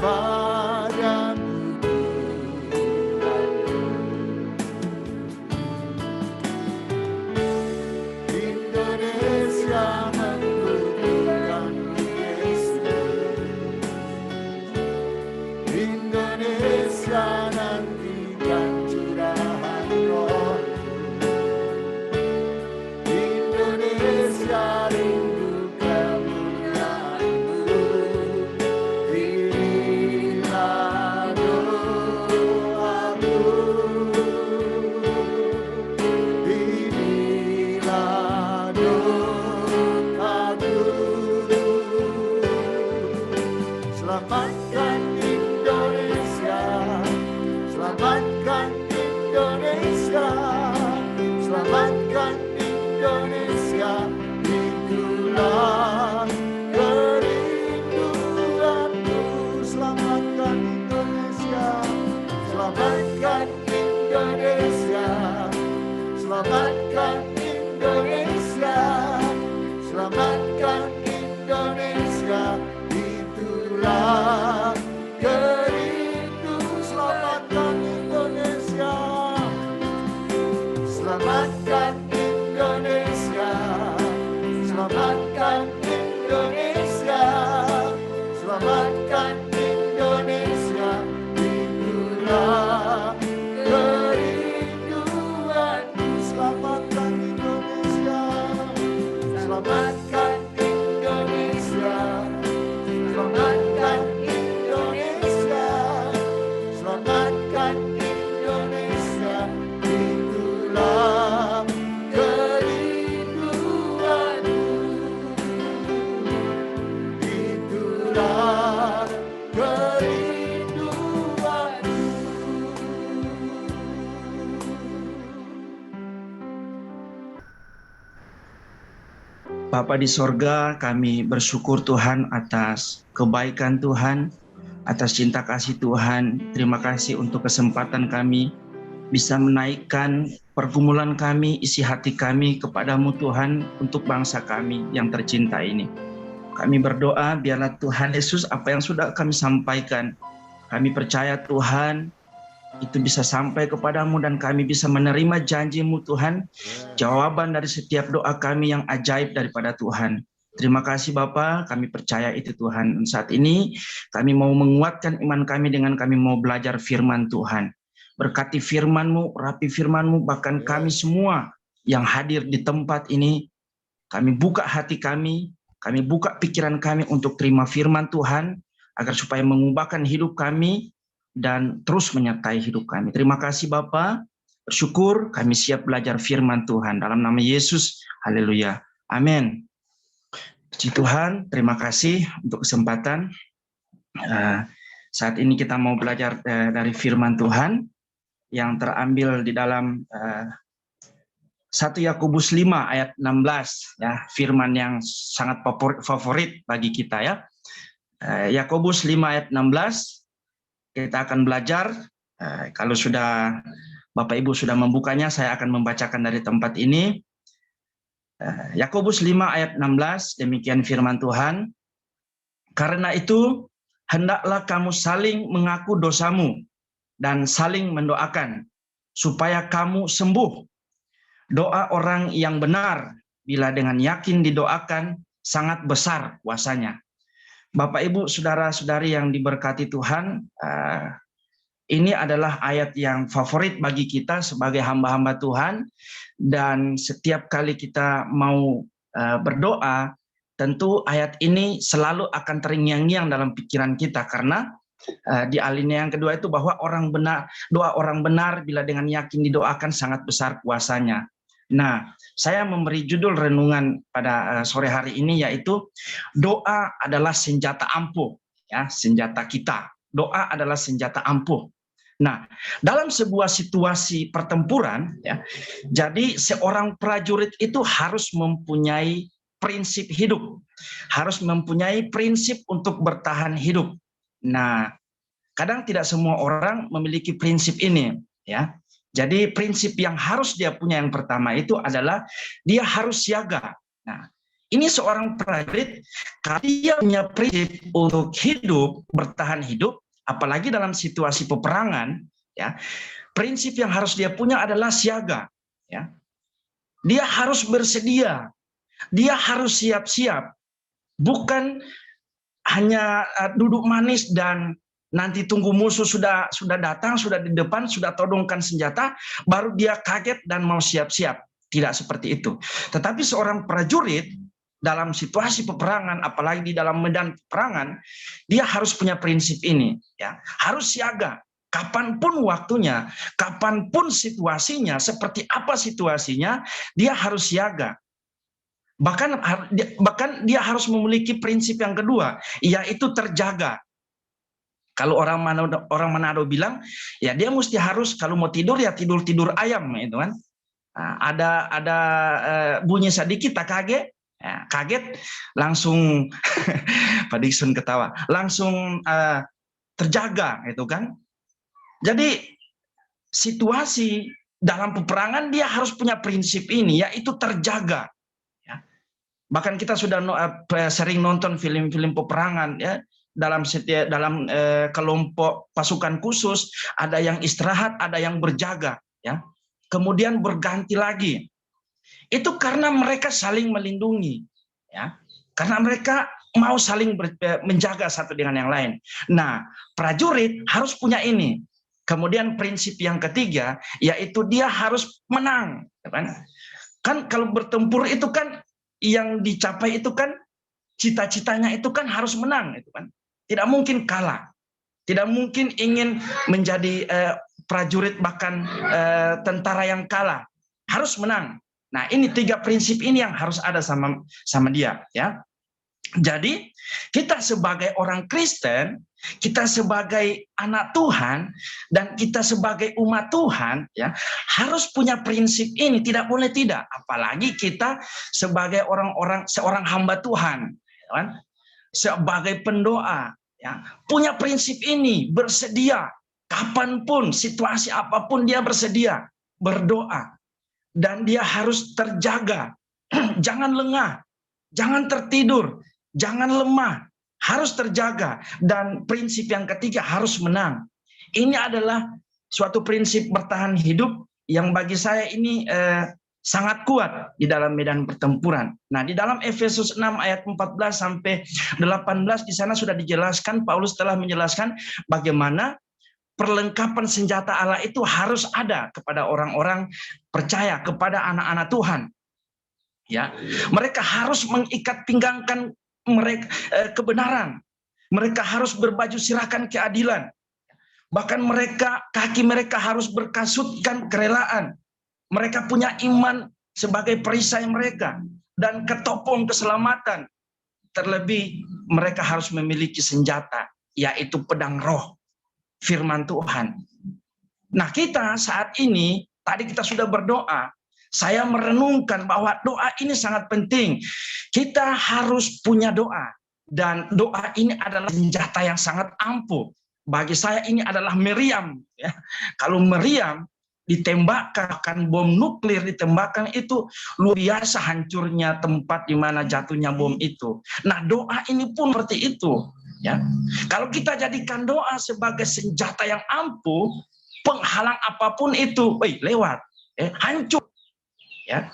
padamu Tuhan. Indonesia membutuhkan Yesus. Indonesia nantikan curahan Roh. Indonesia rindu kemuliaan-Mu. Inilah doaku. Inilah doaku. Selamatkan Indonesia, selamatkan Indonesia, selamatkan Indonesia, itulah kerinduanku. Selamatkan Indonesia, selamatkan Indonesia, selamatkan Indonesia, selamatkan Indonesia, itulah kerindu. Selamatkan Indonesia, selamatkan Indonesia, selamatkan Indonesia, selamatkan Indonesia, itulah Bapa di sorga, kami bersyukur Tuhan atas kebaikan Tuhan, atas cinta kasih Tuhan. Terima kasih untuk kesempatan kami bisa menaikkan pergumulan kami, isi hati kami kepadamu Tuhan untuk bangsa kami yang tercinta ini. Kami berdoa biarlah Tuhan Yesus apa yang sudah kami sampaikan, kami percaya Tuhan itu bisa sampai kepadamu dan kami bisa menerima janji-Mu Tuhan, jawaban dari setiap doa kami yang ajaib daripada Tuhan. Terima kasih Bapa, kami percaya itu Tuhan. Dan saat ini kami mau menguatkan iman kami dengan kami mau belajar firman Tuhan. Berkati firman-Mu, rapi firman-Mu, bahkan kami semua yang hadir di tempat ini, kami buka hati kami buka pikiran kami untuk terima firman Tuhan, agar supaya mengubahkan hidup kami, dan terus menyertai hidup kami. Terima kasih Bapa, bersyukur kami siap belajar firman Tuhan. Dalam nama Yesus, haleluya, amin. Puji Tuhan, terima kasih untuk kesempatan. Saat ini kita mau belajar dari firman Tuhan yang terambil di dalam 1 Yakobus 5 ayat 16, ya, firman yang sangat favorit bagi kita ya. Yakobus 5 ayat 16, kita akan belajar. Kalau sudah Bapak Ibu sudah membukanya, saya akan membacakan dari tempat ini. Yakobus 5 ayat 16, demikian firman Tuhan. Karena itu, hendaklah kamu saling mengaku dosamu dan saling mendoakan, supaya kamu sembuh. Doa orang yang benar, bila dengan yakin didoakan, sangat besar kuasanya. Bapak, Ibu, saudara-saudari yang diberkati Tuhan, ini adalah ayat yang favorit bagi kita sebagai hamba-hamba Tuhan. Dan setiap kali kita mau berdoa, tentu ayat ini selalu akan terngiang-ngiang dalam pikiran kita, karena di alinea yang kedua itu bahwa doa orang benar bila dengan yakin didoakan sangat besar kuasanya. Nah, saya memberi judul renungan pada sore hari ini yaitu doa adalah senjata ampuh, ya, senjata kita. Doa adalah senjata ampuh. Nah, dalam sebuah situasi pertempuran, ya, jadi seorang prajurit itu harus mempunyai prinsip hidup, harus mempunyai prinsip untuk bertahan hidup. Nah, kadang tidak semua orang memiliki prinsip ini, ya. Jadi prinsip yang harus dia punya yang pertama itu adalah dia harus siaga. Nah, ini seorang prajurit, kalau dia punya prinsip untuk hidup, bertahan hidup, apalagi dalam situasi peperangan, ya, prinsip yang harus dia punya adalah siaga. Ya. Dia harus bersedia, dia harus siap-siap, bukan hanya duduk manis dan nanti tunggu musuh sudah datang, sudah di depan, sudah todongkan senjata, baru dia kaget dan mau siap-siap. Tidak seperti itu. Tetapi seorang prajurit dalam situasi peperangan, apalagi di dalam medan peperangan, dia harus punya prinsip ini, ya, harus siaga. Kapanpun waktunya, kapanpun situasinya, seperti apa situasinya, dia harus siaga. Bahkan dia harus memiliki prinsip yang kedua, yaitu terjaga. Kalau orang Manado bilang, ya dia mesti harus kalau mau tidur ya tidur ayam, itu kan. Nah, ada bunyi sedikit tak kaget, ya, kaget langsung Pak Dikson ketawa, langsung terjaga, itu kan. Jadi situasi dalam peperangan dia harus punya prinsip ini, yaitu terjaga. Ya. Bahkan kita sudah sering nonton film-film peperangan, ya. Dalam kelompok pasukan khusus ada yang istirahat, ada yang berjaga, ya. Kemudian berganti lagi. Itu karena mereka saling melindungi, ya. Karena mereka mau saling menjaga satu dengan yang lain. Nah, prajurit harus punya ini. Kemudian prinsip yang ketiga yaitu dia harus menang, kan? Kan kalau bertempur itu kan yang dicapai itu kan cita-citanya itu kan harus menang, itu kan. Tidak mungkin kalah, tidak mungkin ingin menjadi prajurit bahkan tentara yang kalah, harus menang. Nah, ini tiga prinsip ini yang harus ada sama dia, ya. Jadi kita sebagai orang Kristen, kita sebagai anak Tuhan, dan kita sebagai umat Tuhan, ya, harus punya prinsip ini, tidak boleh tidak. Apalagi kita sebagai seorang hamba Tuhan, kan? Sebagai pendoa, ya, punya prinsip ini, bersedia kapanpun, situasi apapun dia bersedia berdoa, dan dia harus terjaga, jangan lengah, jangan tertidur, jangan lemah, harus terjaga. Dan prinsip yang ketiga, harus menang. Ini adalah suatu prinsip bertahan hidup yang bagi saya ini sangat kuat di dalam medan pertempuran. Nah, di dalam Efesus 6 ayat 14 sampai 18 di sana sudah dijelaskan, Paulus telah menjelaskan bagaimana perlengkapan senjata Allah itu harus ada kepada orang-orang percaya, kepada anak-anak Tuhan. Ya, mereka harus mengikat pinggangkan mereka kebenaran. Mereka harus berbaju sirahkan keadilan. Bahkan kaki mereka harus berkasutkan kerelaan. Mereka punya iman sebagai perisai mereka dan ketopong keselamatan. Terlebih mereka harus memiliki senjata, yaitu pedang roh, firman Tuhan. Nah, kita saat ini, tadi kita sudah berdoa, saya merenungkan bahwa doa ini sangat penting. Kita harus punya doa, dan doa ini adalah senjata yang sangat ampuh. Bagi saya ini adalah meriam. Ya. Kalau meriam ditembakkan, bom nuklir ditembakkan, itu luar biasa hancurnya tempat di mana jatuhnya bom itu. Nah, doa ini pun seperti itu. Ya. Kalau kita jadikan doa sebagai senjata yang ampuh, penghalang apapun itu, lewat, hancur, ya,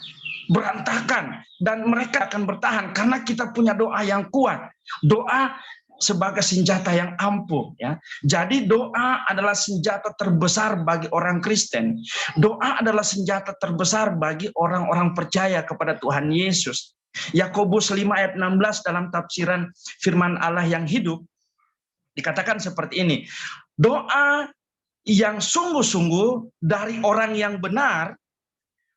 berantakan, dan mereka akan bertahan karena kita punya doa yang kuat. Doa sebagai senjata yang ampuh, ya. Jadi doa adalah senjata terbesar bagi orang Kristen. Doa adalah senjata terbesar bagi orang-orang percaya kepada Tuhan Yesus. Yakobus 5 ayat 16 dalam tafsiran firman Allah yang hidup dikatakan seperti ini. Doa yang sungguh-sungguh dari orang yang benar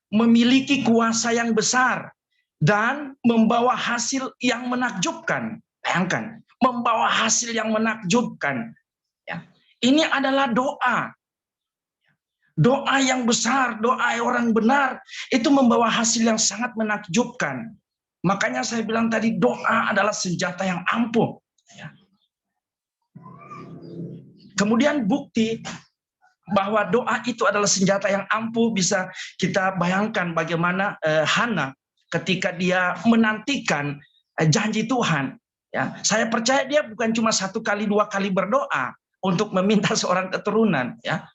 memiliki kuasa yang besar dan membawa hasil yang menakjubkan. Bayangkan, membawa hasil yang menakjubkan. Ya. Ini adalah doa. Doa yang besar, doa orang benar, itu membawa hasil yang sangat menakjubkan. Makanya saya bilang tadi, doa adalah senjata yang ampuh. Ya. Kemudian bukti bahwa doa itu adalah senjata yang ampuh bisa kita bayangkan bagaimana Hana ketika dia menantikan janji Tuhan. Ya, saya percaya dia bukan cuma 1 kali 2 kali berdoa untuk meminta seorang keturunan, ya.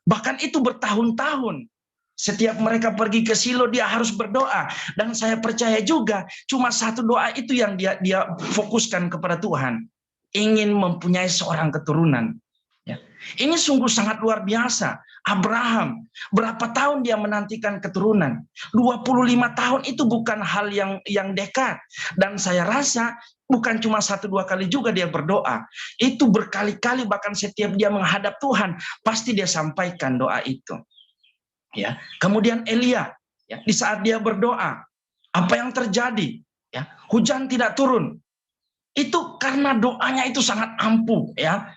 Bahkan itu bertahun-tahun. Setiap mereka pergi ke Silo dia harus berdoa, dan saya percaya juga cuma 1 doa itu yang dia fokuskan kepada Tuhan, ingin mempunyai seorang keturunan. Ya. Ini sungguh sangat luar biasa. Abraham, berapa tahun dia menantikan keturunan? 25 tahun itu bukan hal yang dekat. Dan saya rasa bukan cuma 1-2 kali juga dia berdoa. Itu berkali-kali, bahkan setiap dia menghadap Tuhan, pasti dia sampaikan doa itu. Ya. Kemudian Elia, ya, di saat dia berdoa, apa yang terjadi? Ya, hujan tidak turun. Itu karena doanya itu sangat ampuh, ya.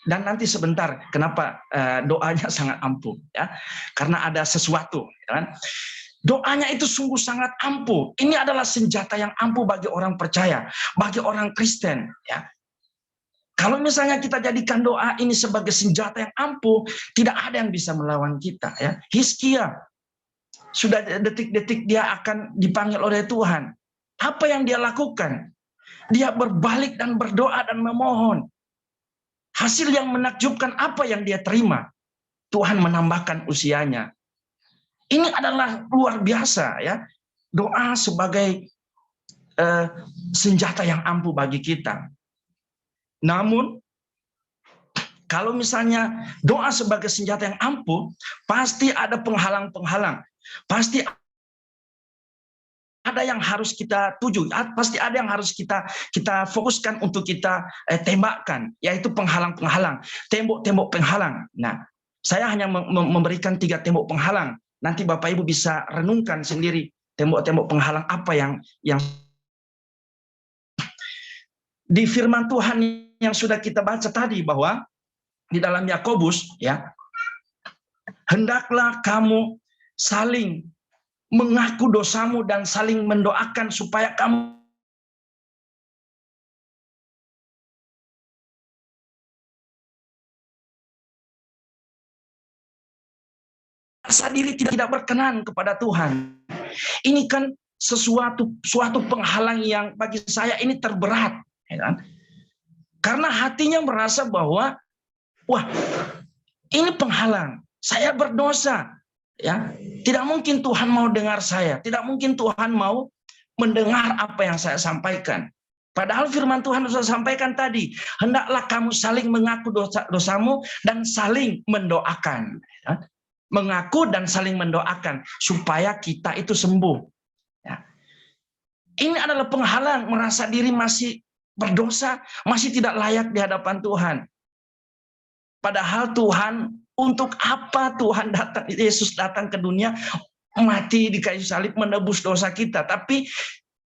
Dan nanti sebentar, kenapa doanya sangat ampuh, ya? Karena ada sesuatu, ya kan? Doanya itu sungguh sangat ampuh. Ini adalah senjata yang ampuh bagi orang percaya, bagi orang Kristen, ya. Kalau misalnya kita jadikan doa ini sebagai senjata yang ampuh, tidak ada yang bisa melawan kita, ya. Hizkia, sudah detik-detik dia akan dipanggil oleh Tuhan. Apa yang dia lakukan? Dia berbalik dan berdoa dan memohon. Hasil yang menakjubkan apa yang dia terima? Tuhan menambahkan usianya. Ini adalah luar biasa, ya. Doa sebagai senjata yang ampuh bagi kita. Namun, kalau misalnya doa sebagai senjata yang ampuh, pasti ada penghalang-penghalang. Pasti ada yang harus kita tuju, pasti ada yang harus kita fokuskan untuk kita tembakkan, yaitu penghalang-penghalang, tembok-tembok penghalang. Nah, saya hanya memberikan 3 tembok penghalang. Nanti Bapak Ibu bisa renungkan sendiri tembok-tembok penghalang apa yang di firman Tuhan yang sudah kita baca tadi bahwa di dalam Yakobus ya, hendaklah kamu saling mengaku dosamu dan saling mendoakan supaya kamu merasa diri tidak berkenan kepada Tuhan. Ini kan suatu penghalang yang bagi saya ini terberat, ya kan? Karena hatinya merasa bahwa wah, ini penghalang, saya berdosa, ya. Tidak mungkin Tuhan mau dengar saya, tidak mungkin Tuhan mau mendengar apa yang saya sampaikan. Padahal firman Tuhan sudah sampaikan tadi, hendaklah kamu saling mengaku dosamu dan saling mendoakan, ya. Mengaku dan saling mendoakan supaya kita itu sembuh. Ya. Ini adalah penghalang, merasa diri masih berdosa, masih tidak layak di hadapan Tuhan. Padahal Tuhan, untuk apa Tuhan datang, Yesus datang ke dunia, mati di kayu salib menebus dosa kita. Tapi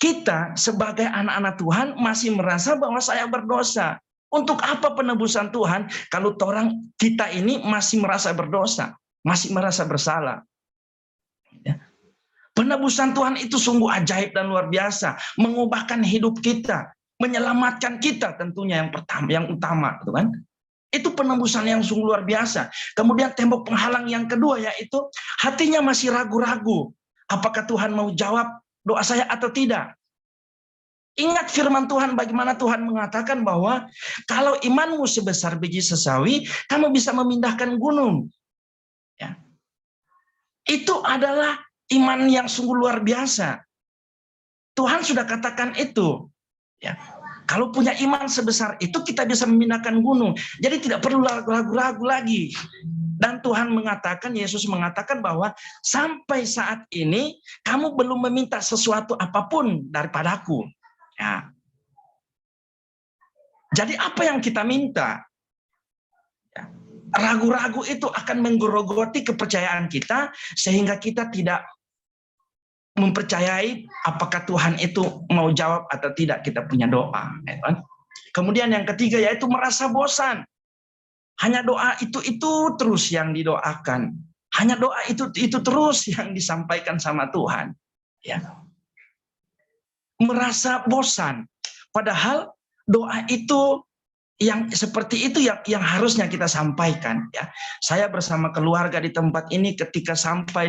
kita sebagai anak-anak Tuhan masih merasa bahwa saya berdosa. Untuk apa penebusan Tuhan kalau orang kita ini masih merasa berdosa, masih merasa bersalah. Ya. Penebusan Tuhan itu sungguh ajaib dan luar biasa, mengubahkan hidup kita, menyelamatkan kita tentunya yang utama, gitu kan? Itu penebusan yang sungguh luar biasa. Kemudian tembok penghalang yang kedua yaitu hatinya masih ragu-ragu, apakah Tuhan mau jawab doa saya atau tidak? Ingat firman Tuhan, bagaimana Tuhan mengatakan bahwa kalau imanmu sebesar biji sesawi, kamu bisa memindahkan gunung. Ya. Itu adalah iman yang sungguh luar biasa. Tuhan sudah katakan itu. Ya. Kalau punya iman sebesar itu, kita bisa memindahkan gunung. Jadi tidak perlu ragu-ragu lagi. Dan Tuhan mengatakan, Yesus mengatakan bahwa sampai saat ini kamu belum meminta sesuatu apapun daripadaku. Ya. Jadi apa yang kita minta? Ya. Ragu-ragu itu akan menggerogoti kepercayaan kita sehingga kita tidak mempercayai apakah Tuhan itu mau jawab atau tidak kita punya doa. Kemudian yang ketiga yaitu merasa bosan. Hanya doa itu terus yang didoakan. Hanya doa itu terus yang disampaikan sama Tuhan. Ya. Merasa bosan. Padahal doa itu yang seperti itu yang harusnya kita sampaikan, ya. Saya bersama keluarga di tempat ini ketika sampai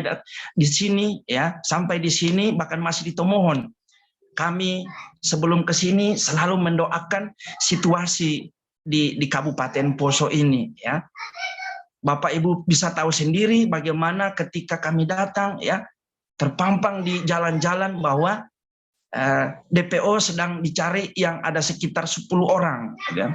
di sini, ya, sampai di sini bahkan masih di Tomohon. Kami sebelum ke sini selalu mendoakan situasi di Kabupaten Poso ini, ya. Bapak Ibu bisa tahu sendiri bagaimana ketika kami datang, ya, terpampang di jalan-jalan bahwa DPO sedang dicari yang ada sekitar 10 orang, ya.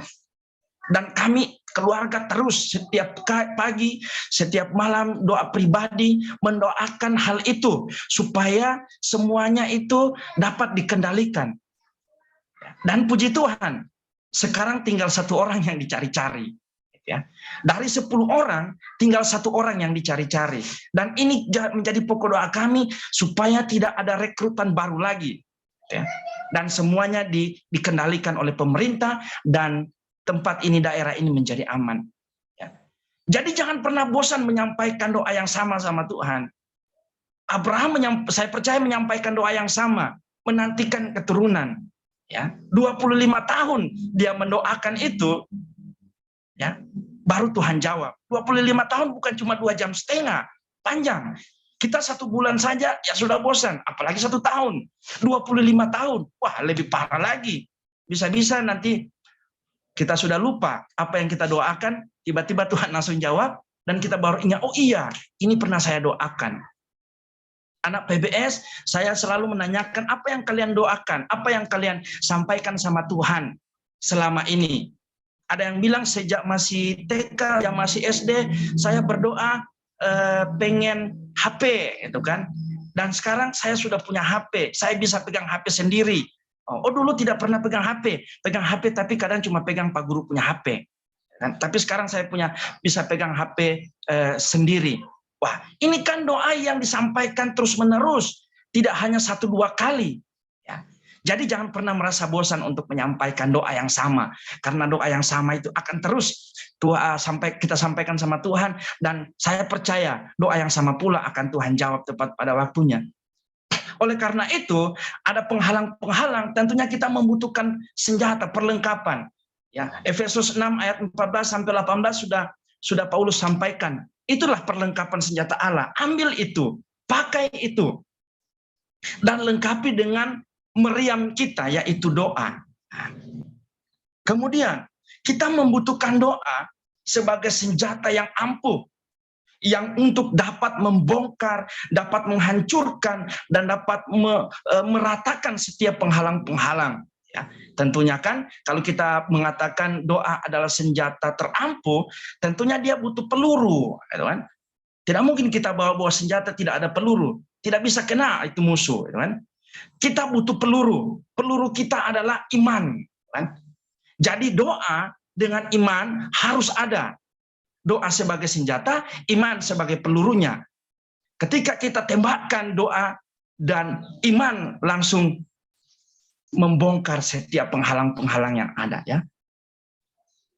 Dan kami keluarga terus setiap pagi, setiap malam doa pribadi mendoakan hal itu supaya semuanya itu dapat dikendalikan. Dan puji Tuhan, sekarang tinggal 1 orang yang dicari-cari. Ya. Dari 10 orang, tinggal 1 orang yang dicari-cari. Dan ini menjadi pokok doa kami supaya tidak ada rekrutan baru lagi. Ya. Dan semuanya dikendalikan oleh pemerintah dan tempat ini, daerah ini menjadi aman. Ya. Jadi jangan pernah bosan menyampaikan doa yang sama Tuhan. Abraham saya percaya menyampaikan doa yang sama, menantikan keturunan. Ya, 25 tahun dia mendoakan itu, ya, baru Tuhan jawab. 25 tahun bukan cuma 2,5 jam, panjang. Kita 1 bulan saja ya sudah bosan, apalagi 1 tahun. 25 tahun, wah lebih parah lagi. Bisa-bisa nanti kita sudah lupa apa yang kita doakan, tiba-tiba Tuhan langsung jawab, dan kita baru ingat, oh iya, ini pernah saya doakan. Anak PBS, saya selalu menanyakan apa yang kalian doakan, apa yang kalian sampaikan sama Tuhan selama ini. Ada yang bilang sejak masih TK, yang masih SD, saya berdoa pengen HP, itu kan. Dan sekarang saya sudah punya HP, saya bisa pegang HP sendiri. Oh dulu tidak pernah pegang HP tapi kadang cuma pegang Pak Guru punya HP. Tapi sekarang saya bisa pegang HP sendiri. Wah, ini kan doa yang disampaikan terus-menerus, tidak hanya 1-2 kali. Ya. Jadi jangan pernah merasa bosan untuk menyampaikan doa yang sama, karena doa yang sama itu akan terus kita sampaikan sama Tuhan, dan saya percaya doa yang sama pula akan Tuhan jawab tepat pada waktunya. Oleh karena itu, ada penghalang-penghalang, tentunya kita membutuhkan senjata, perlengkapan. Ya, Efesus 6 ayat 14 sampai 18 sudah Paulus sampaikan. Itulah perlengkapan senjata Allah. Ambil itu, pakai itu, dan lengkapi dengan meriam kita, yaitu doa. Kemudian kita membutuhkan doa sebagai senjata yang ampuh, yang untuk dapat membongkar, dapat menghancurkan, dan dapat meratakan setiap penghalang-penghalang. Ya, tentunya kan kalau kita mengatakan doa adalah senjata terampuh, tentunya dia butuh peluru, kan? Tidak mungkin kita bawa senjata tidak ada peluru, tidak bisa kena itu musuh, kan? Kita butuh peluru. Peluru kita adalah iman, kan? Jadi doa dengan iman harus ada. Doa sebagai senjata, iman sebagai pelurunya. Ketika kita tembakkan doa dan iman, langsung membongkar setiap penghalang-penghalang yang ada, ya.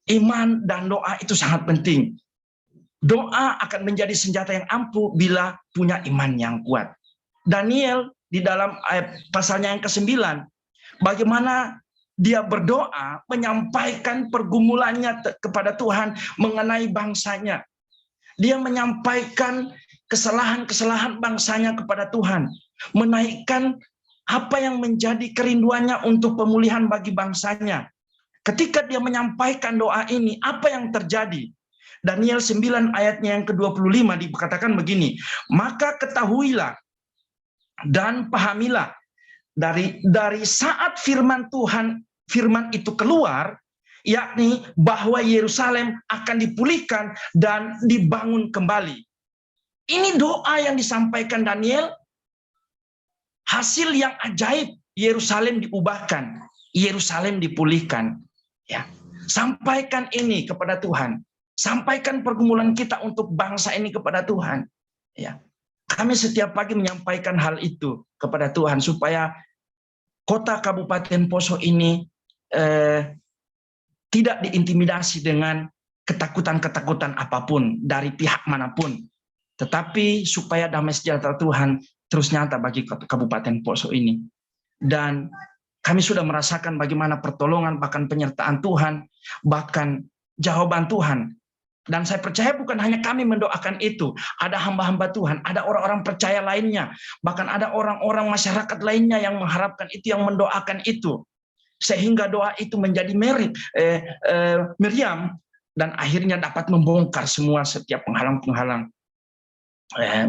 Iman dan doa itu sangat penting. Doa akan menjadi senjata yang ampuh bila punya iman yang kuat. Daniel di dalam pasalnya yang ke-9, bagaimana dia berdoa menyampaikan pergumulannya kepada Tuhan mengenai bangsanya. Dia menyampaikan kesalahan-kesalahan bangsanya kepada Tuhan, menaikkan apa yang menjadi kerinduannya untuk pemulihan bagi bangsanya. Ketika dia menyampaikan doa ini, apa yang terjadi? Daniel 9 ayatnya yang ke-25 dikatakan begini, maka ketahuilah dan pahamilah dari saat firman itu keluar, yakni bahwa Yerusalem akan dipulihkan dan dibangun kembali. Ini doa yang disampaikan Daniel, hasil yang ajaib, Yerusalem diubahkan, Yerusalem dipulihkan. Ya, sampaikan ini kepada Tuhan, sampaikan pergumulan kita untuk bangsa ini kepada Tuhan. Ya. Kami setiap pagi menyampaikan hal itu kepada Tuhan supaya kota Kabupaten Poso ini tidak diintimidasi dengan ketakutan-ketakutan apapun dari pihak manapun, tetapi supaya damai sejahtera Tuhan terus nyata bagi Kabupaten Poso ini. Dan kami sudah merasakan bagaimana pertolongan, bahkan penyertaan Tuhan, bahkan jawaban Tuhan. Dan saya percaya bukan hanya kami mendoakan itu, ada hamba-hamba Tuhan, ada orang-orang percaya lainnya, bahkan ada orang-orang masyarakat lainnya yang mengharapkan itu, yang mendoakan itu, sehingga doa itu menjadi meriam, dan akhirnya dapat membongkar setiap penghalang-penghalang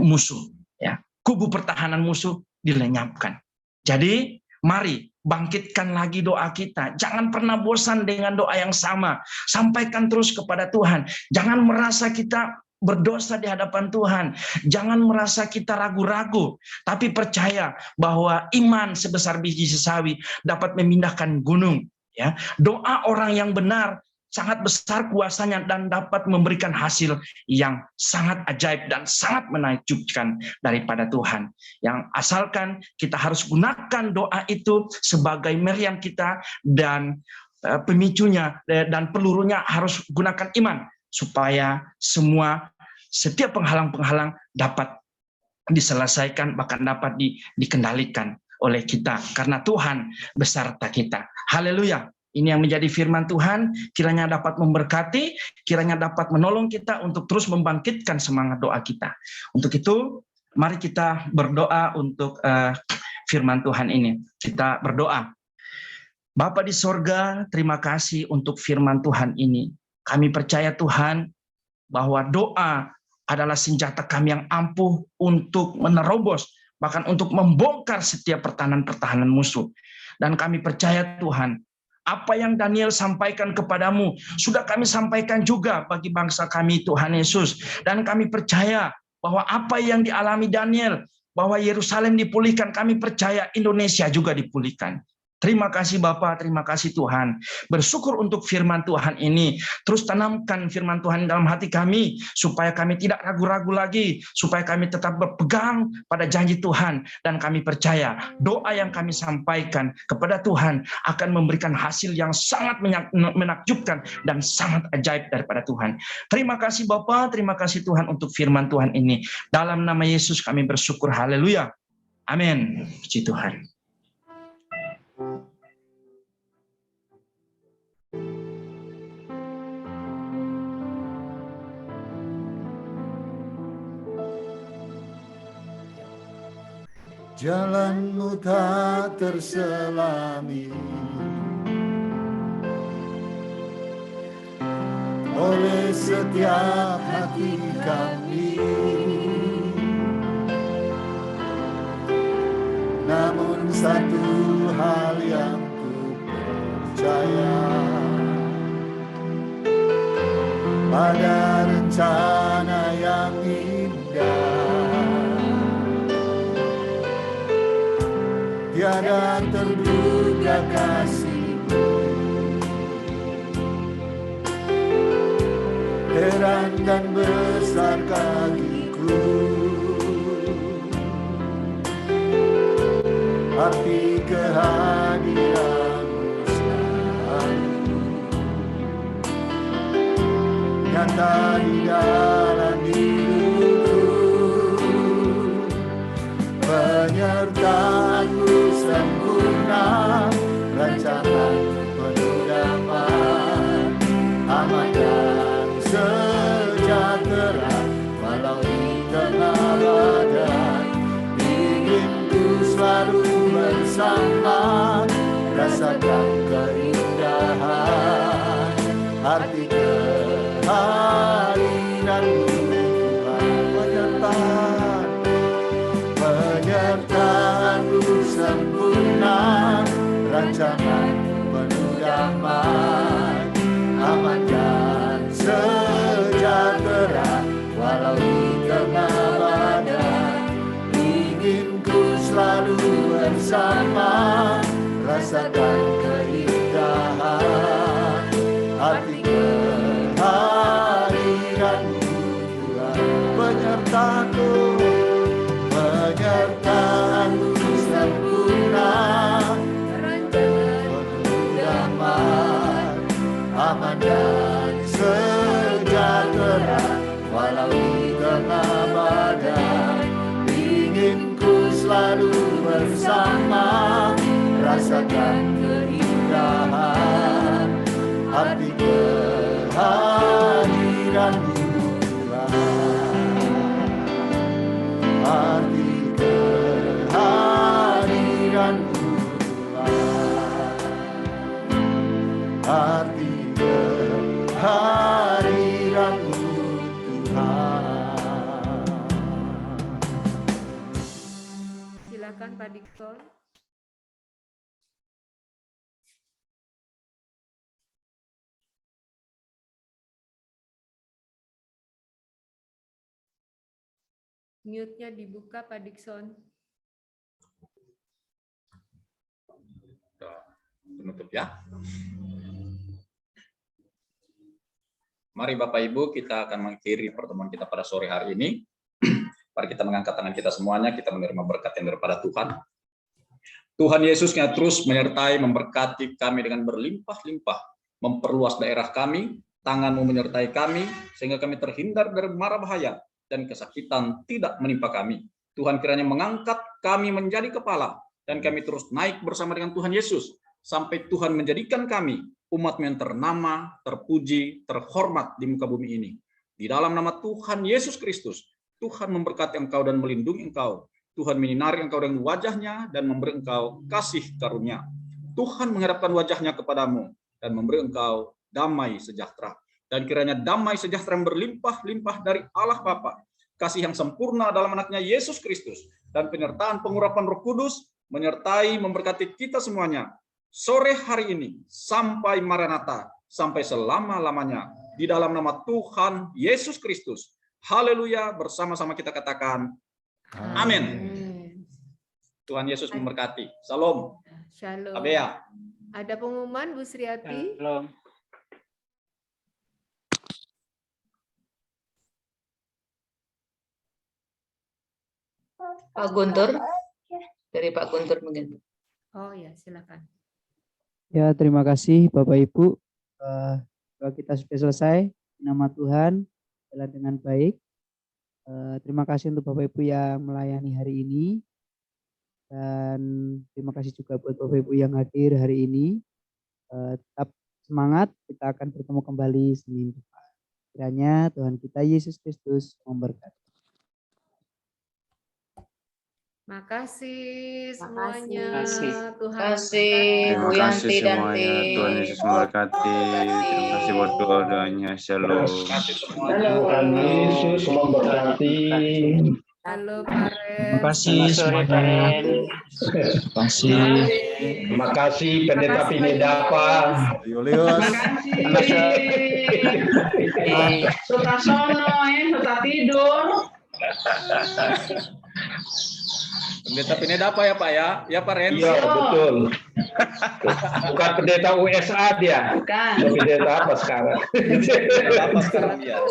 musuh. Ya. Kubu pertahanan musuh dilenyapkan. Jadi mari bangkitkan lagi doa kita. Jangan pernah bosan dengan doa yang sama. Sampaikan terus kepada Tuhan. Jangan merasa kita berdosa di hadapan Tuhan. Jangan merasa kita ragu-ragu. Tapi percaya bahwa iman sebesar biji sesawi dapat memindahkan gunung. Ya, doa orang yang benar sangat besar kuasanya dan dapat memberikan hasil yang sangat ajaib dan sangat menakjubkan daripada Tuhan. Yang asalkan kita harus gunakan doa itu sebagai meriam kita, dan pemicunya dan pelurunya harus gunakan iman supaya setiap penghalang-penghalang dapat diselesaikan, bahkan dapat dikendalikan oleh kita karena Tuhan beserta kita. Haleluya. Ini yang menjadi firman Tuhan, kiranya dapat memberkati, kiranya dapat menolong kita untuk terus membangkitkan semangat doa kita. Untuk itu, mari kita berdoa untuk firman Tuhan ini. Kita berdoa. Bapa di sorga, terima kasih untuk firman Tuhan ini. Kami percaya Tuhan, bahwa doa adalah senjata kami yang ampuh untuk menerobos, bahkan untuk membongkar setiap pertahanan-pertahanan musuh. Dan kami percaya Tuhan, apa yang Daniel sampaikan kepadamu, sudah kami sampaikan juga bagi bangsa kami Tuhan Yesus. Dan kami percaya bahwa apa yang dialami Daniel, bahwa Yerusalem dipulihkan, kami percaya Indonesia juga dipulihkan. Terima kasih Bapa, terima kasih Tuhan. Bersyukur untuk firman Tuhan ini. Terus tanamkan firman Tuhan dalam hati kami, supaya kami tidak ragu-ragu lagi, supaya kami tetap berpegang pada janji Tuhan. Dan kami percaya doa yang kami sampaikan kepada Tuhan akan memberikan hasil yang sangat menakjubkan dan sangat ajaib daripada Tuhan. Terima kasih Bapa, terima kasih Tuhan untuk firman Tuhan ini. Dalam nama Yesus kami bersyukur, haleluya. Amin. Puji Tuhan. Jalanmu tak terselami oleh setiap hati kami, namun satu hal yang ku percaya, pada rencana yang indah tiada terduga kasih-Mu, heran dan besar kagiku, arti kehadiran-Mu selalu nyata di dalam hidupku. Penyertaan-Mu sempurna, rancangan penuh damai, aman dan sejahtera walau di tengah badai. Inginku selalu bersama, rasakan keindahan arti kehadiran-Mu Tuhan. Penyertaan-Mu sempurna, rancangan penuh damai, aman dan sejahtera walau di tengah badai. Inginku selalu bersama, rasakan keindahan arti kehadiran-Mu Tuhan. Penyertaan-Mu, penyertaan-Mu sempurna, rancangan penuh damai, aman dan sejahtera walau di tengah badai. Inginku selalu bersama, rasakan keindahan arti kehadiran-Mu Tuhan. Arti kehadiran-Mu Tuhan, arti kehadiran-Mu Tuhan. Silakan Pak Dikson. Mute-nya dibuka Pak Dikson. Penutup ya. Mari Bapak Ibu, kita akan mengakhiri pertemuan kita pada sore hari ini. Mari kita mengangkat tangan kita semuanya, kita menerima berkat yang daripada Tuhan. Tuhan Yesusnya terus menyertai, memberkati kami dengan berlimpah-limpah, memperluas daerah kami, tangan-Mu menyertai kami, sehingga kami terhindar dari mara bahaya, dan kesakitan tidak menimpa kami. Tuhan kiranya mengangkat kami menjadi kepala, dan kami terus naik bersama dengan Tuhan Yesus, sampai Tuhan menjadikan kami umat-Mu yang ternama, terpuji, terhormat di muka bumi ini. Di dalam nama Tuhan Yesus Kristus, Tuhan memberkati engkau dan melindungi engkau. Tuhan menyinari engkau dengan wajahnya dan memberi engkau kasih karunia. Tuhan menghadapkan wajahnya kepadamu dan memberi engkau damai sejahtera. Dan kiranya damai sejahtera yang berlimpah-limpah dari Allah Bapa, kasih yang sempurna dalam anaknya Yesus Kristus, dan penyertaan pengurapan Roh Kudus menyertai memberkati kita semuanya sore hari ini sampai Maranatha, sampai selama-lamanya, di dalam nama Tuhan Yesus Kristus. Haleluya, bersama-sama kita katakan amin. Tuhan Yesus memberkati. Salam. Shalom. Abea. Ada pengumuman, Bu Sriati? Shalom. Pak Guntur, dari Pak Guntur mungkin. Oh ya, silakan. Ya, terima kasih Bapak Ibu. Kita sudah selesai. Nama Tuhan jalan dengan baik. Terima kasih untuk Bapak Ibu yang melayani hari ini. Dan terima kasih juga buat Bapak Ibu yang hadir hari ini. Tetap semangat, kita akan bertemu kembali Senin depan. Kiranya Tuhan kita Yesus Kristus memberkati. Makasih semuanya. Tuhan kasih Bu Yanti dan tim. Tuhan Yesus memberkati. Terima kasih buat doa-doanya. Shalom. Tuhan Yesus memberkati. Halo Karen. Terima kasih semuanya. Terima kasih. Terima kasih Pendeta Pinedapa. Julius. Suka sono, suka tidur. Pendeta Pinedapa ya Pak ya? Ya Pak Ren? Iya betul. Bukan pendeta USA dia. Bukan. Pendeta apa sekarang? Pendeta apa sekarang ya?